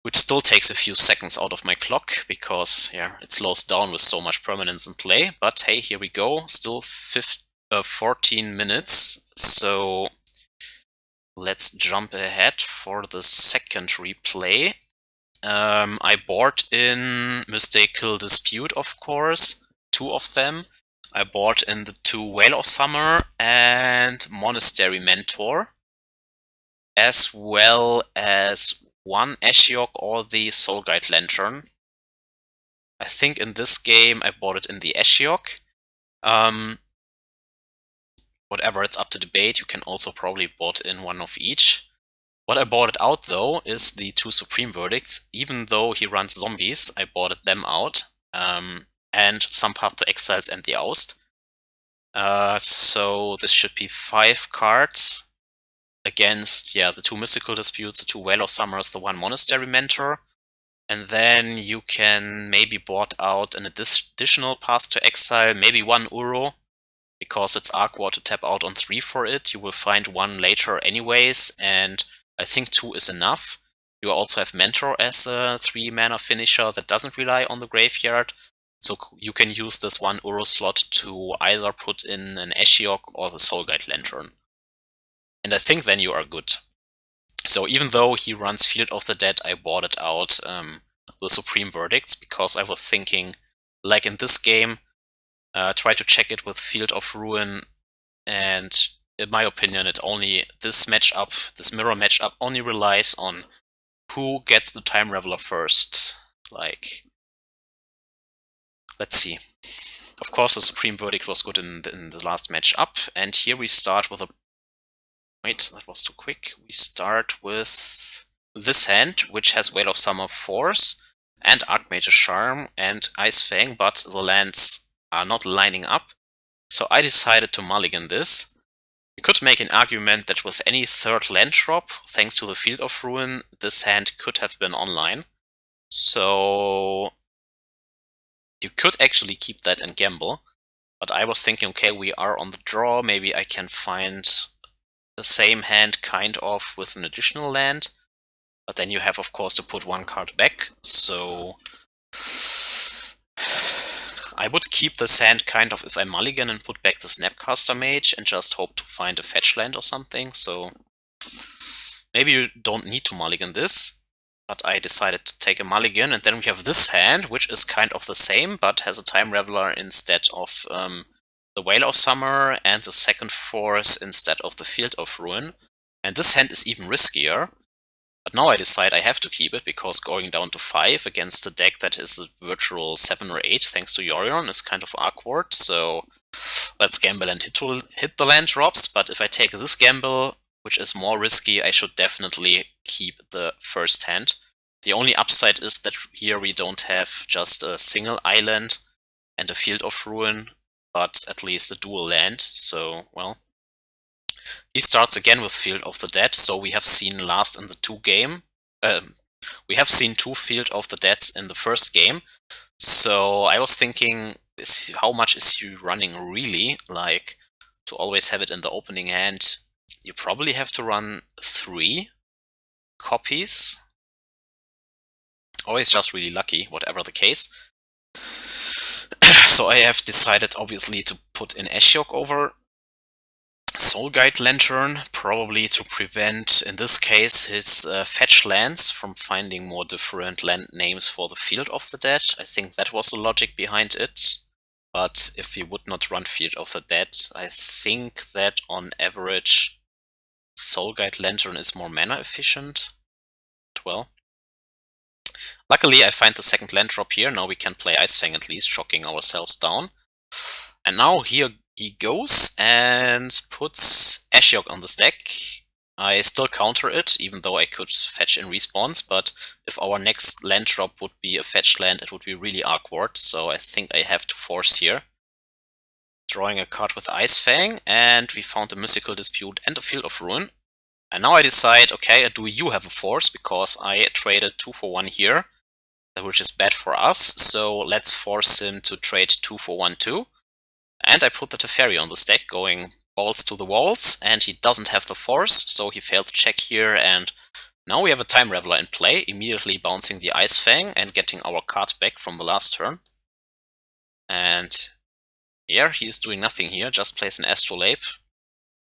Which still takes a few seconds out of my clock, because yeah, it slows down with so much permanence in play. But hey, here we go, still 14 minutes, so let's jump ahead for the second replay. I board in Mystical Dispute, of course, 2 of them. I board in the 2 Veil of Summer and Monastery Mentor, as well as 1 Ashiok or the SoulGuide Lantern. I think in this game I bought it in the Ashiok. Whatever, it's up to debate. You can also probably bought in 1 of each. What I bought it out though is the 2 Supreme Verdicts. Even though he runs zombies, I bought them out. And some Path to Exiles and the Oust. So this should be 5 cards against, the 2 Mystical Disputes, the 2 Veil of Summers, the 1 Monastery Mentor. And then you can maybe board out an additional Path to Exile, maybe 1 Uro, because it's Arcwar to tap out on 3 for it. You will find 1 later anyways, and I think 2 is enough. You also have Mentor as a 3 mana finisher that doesn't rely on the graveyard, so you can use this 1 Uro slot to either put in an Ashiok or the SoulGuide Lantern. And I think then you are good. So even though he runs Field of the Dead, I boarded out the Supreme Verdicts, because I was thinking, like in this game, try to check it with Field of Ruin, and in my opinion, this mirror matchup only relies on who gets the Time Raveler first. Like, let's see. Of course, the Supreme Verdict was good in the last matchup, and here we start with a... Wait, that was too quick. We start with this hand, which has Veil of Summer Force, and Archmage Charm, and Ice-Fang, but the lands are not lining up. So I decided to mulligan this. You could make an argument that with any 3rd land drop, thanks to the Field of Ruin, this hand could have been online. So you could actually keep that and gamble. But I was thinking, okay, we are on the draw, maybe I can find the same hand kind of with an additional land. But then you have, of course, to put one card back, so I would keep this hand kind of if I mulligan and put back the Snapcaster Mage and just hope to find a fetch land or something, so maybe you don't need to mulligan this, but I decided to take a mulligan, and then we have this hand, which is kind of the same, but has a Time Raveler instead of the Veil of Summer, and the second Force instead of the Field of Ruin, and this hand is even riskier. But now I decide I have to keep it, because going down to 5 against a deck that is a virtual 7 or 8 thanks to Yorion is kind of awkward, so let's gamble and hit the land drops, but if I take this gamble, which is more risky, I should definitely keep the first hand. The only upside is that here we don't have just a single island and a Field of Ruin, but at least a dual land, so, well. He starts again with Field of the Dead, so we have seen last in the 2 game. We have seen 2 Field of the Deads in the first game, so I was thinking, how much is he running really? Like, to always have it in the opening hand, you probably have to run 3 copies. Or he's just really lucky, whatever the case. So I have decided, obviously, to put in Ashiok over SoulGuide Lantern, probably to prevent, in this case, his fetch lands from finding more different land names for the Field of the Dead. I think that was the logic behind it. But if you would not run Field of the Dead, I think that on average SoulGuide Lantern is more mana efficient. Well, luckily I find the second land drop here. Now we can play Ice-Fang at least, shocking ourselves down. And now here he goes and puts Ashiok on this deck. I still counter it, even though I could fetch in respawns, but if our next land drop would be a fetch land, it would be really awkward, so I think I have to force here. Drawing a card with Ice-Fang, and we found a Mystical Dispute and a Field of Ruin. And now I decide, okay, do you have a force, because I traded 2 for 1 here, which is bad for us, so let's force him to trade 2 for 1 too. And I put the Teferi on this deck, going balls to the walls, and he doesn't have the force, so he failed to check here, and now we have a Time Raveler in play, immediately bouncing the Ice-Fang and getting our card back from the last turn. And yeah, he is doing nothing here, just plays an Astrolabe.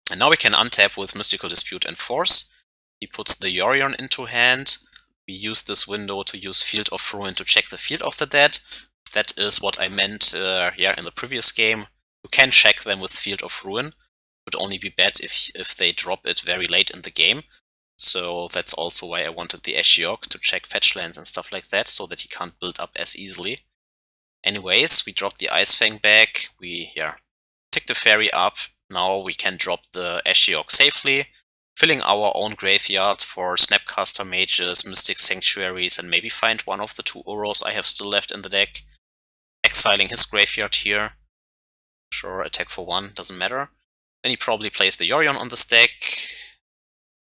And now we can untap with Mystical Dispute and Force. He puts the Yorion into hand. We use this window to use Field of Ruin to check the Field of the Dead. That is what I meant in the previous game. You can check them with Field of Ruin. It would only be bad if they drop it very late in the game. So that's also why I wanted the Ashiok to check fetch lands and stuff like that, so that he can't build up as easily. Anyways, we drop the Ice-Fang back, we tick the Teferi up. Now we can drop the Ashiok safely, filling our own graveyard for Snapcaster Mages, Mystic Sanctuaries, and maybe find one of the 2 Uros I have still left in the deck. Exiling his graveyard here. Sure, attack for 1, doesn't matter. Then he probably plays the Yorion on this deck.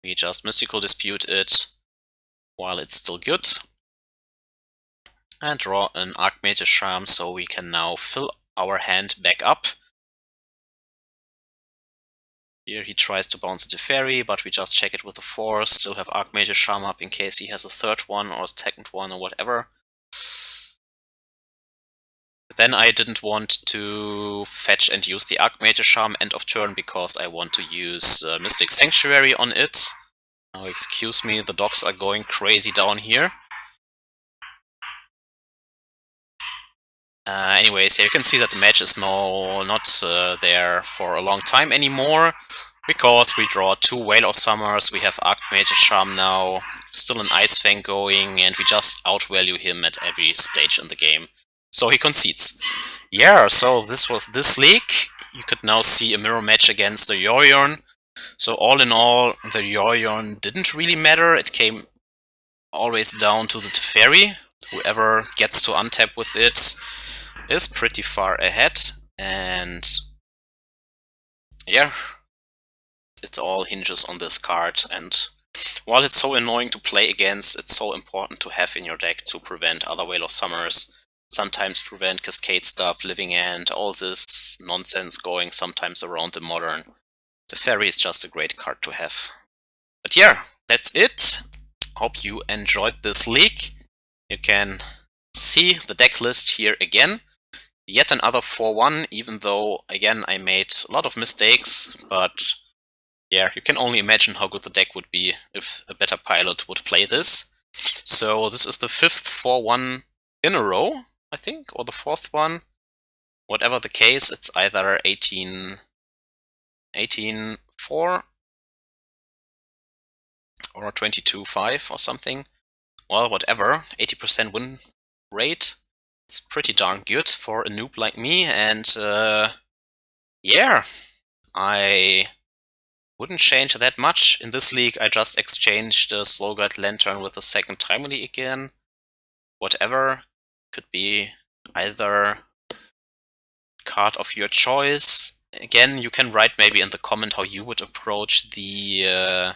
We just Mystical Dispute it while it's still good. And draw an Archmage Charm, so we can now fill our hand back up. Here he tries to bounce the Teferi, but we just check it with a Force, still have Archmage Charm up in case he has a third one or a second one or whatever. Then I didn't want to fetch and use the Archmage Charm end of turn, because I want to use Mystic Sanctuary on it. Now excuse me, the dogs are going crazy down here. Anyways, you can see that the match is now not there for a long time anymore, because we draw 2 Veil of Summers, we have Archmage Charm now, still an Ice-Fang going, and we just outvalue him at every stage in the game. So he concedes. Yeah, so this was this league. You could now see a mirror match against the Yorion. So all in all, the Yorion didn't really matter. It came always down to the Teferi. Whoever gets to untap with it is pretty far ahead. And yeah, it all hinges on this card. And while it's so annoying to play against, it's so important to have in your deck to prevent other Veil of Summers. sometimes prevent Cascade stuff, Living End, all this nonsense going sometimes around the Modern. Teferi is just a great card to have. But yeah, that's it. Hope you enjoyed this leak. You can see the deck list here again. Yet another 4-1, even though, again, I made a lot of mistakes, but yeah, you can only imagine how good the deck would be if a better pilot would play this. So this is the 5th 4-1 in a row, I think, or the 4th one. Whatever the case, it's either 18-4 or 22-5 or something. Well, whatever, 80% win rate. It's pretty darn good for a noob like me, and yeah, I wouldn't change that much. In this league, I just exchanged the SoulGuide Lantern with the second Timely again. Whatever, could be either card of your choice. Again, you can write maybe in the comment how you would approach the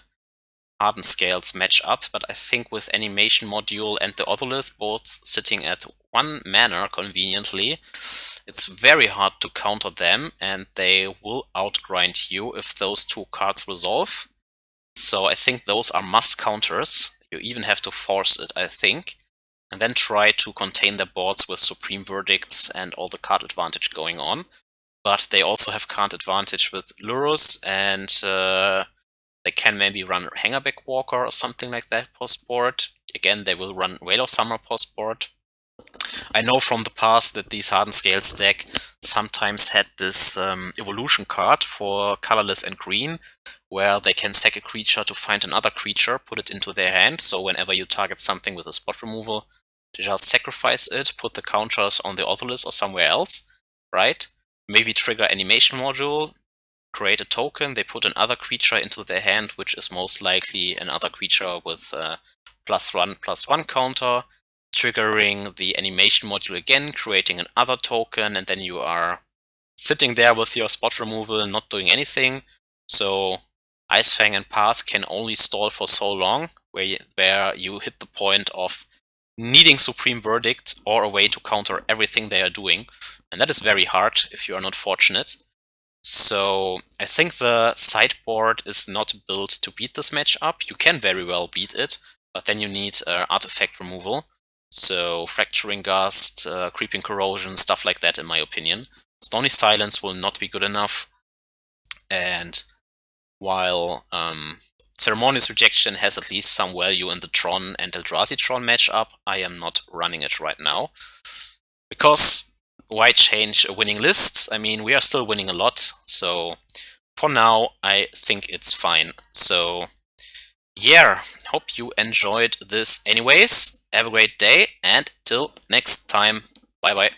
Hardened Scales matchup, but I think with Animation Module and the Otolith both sitting at 1 mana conveniently, it's very hard to counter them, and they will outgrind you if those 2 cards resolve. So I think those are must counters. You even have to force it, I think. And then try to contain their boards with Supreme Verdicts and all the card advantage going on. But they also have card advantage with Lurus, and they can maybe run Hangerback Walker or something like that post-board. Again, they will run Whale of Summer post-board. I know from the past that these Hardened Scales deck sometimes had this evolution card for colorless and green, where they can sack a creature to find another creature, put it into their hand, so whenever you target something with a spot removal, they just sacrifice it, put the counters on the Otolith or somewhere else, right? Maybe trigger Animation Module, create a token, they put another creature into their hand, which is most likely another creature with +1/+1 counter, triggering the Animation Module again, creating another token, and then you are sitting there with your spot removal, not doing anything. So Ice-Fang and Path can only stall for so long, where you hit the point of needing Supreme Verdict or a way to counter everything they are doing. And that is very hard if you are not fortunate. So I think the sideboard is not built to beat this matchup. You can very well beat it, but then you need artifact removal. So Fracturing Gust, Creeping Corrosion, stuff like that in my opinion. Stony Silence will not be good enough. And while Ceremonious Rejection has at least some value in the Tron and Eldrazi Tron matchup, I am not running it right now. Because why change a winning list? I mean, we are still winning a lot, so for now, I think it's fine. So yeah, hope you enjoyed this anyways. Have a great day, and till next time, bye bye.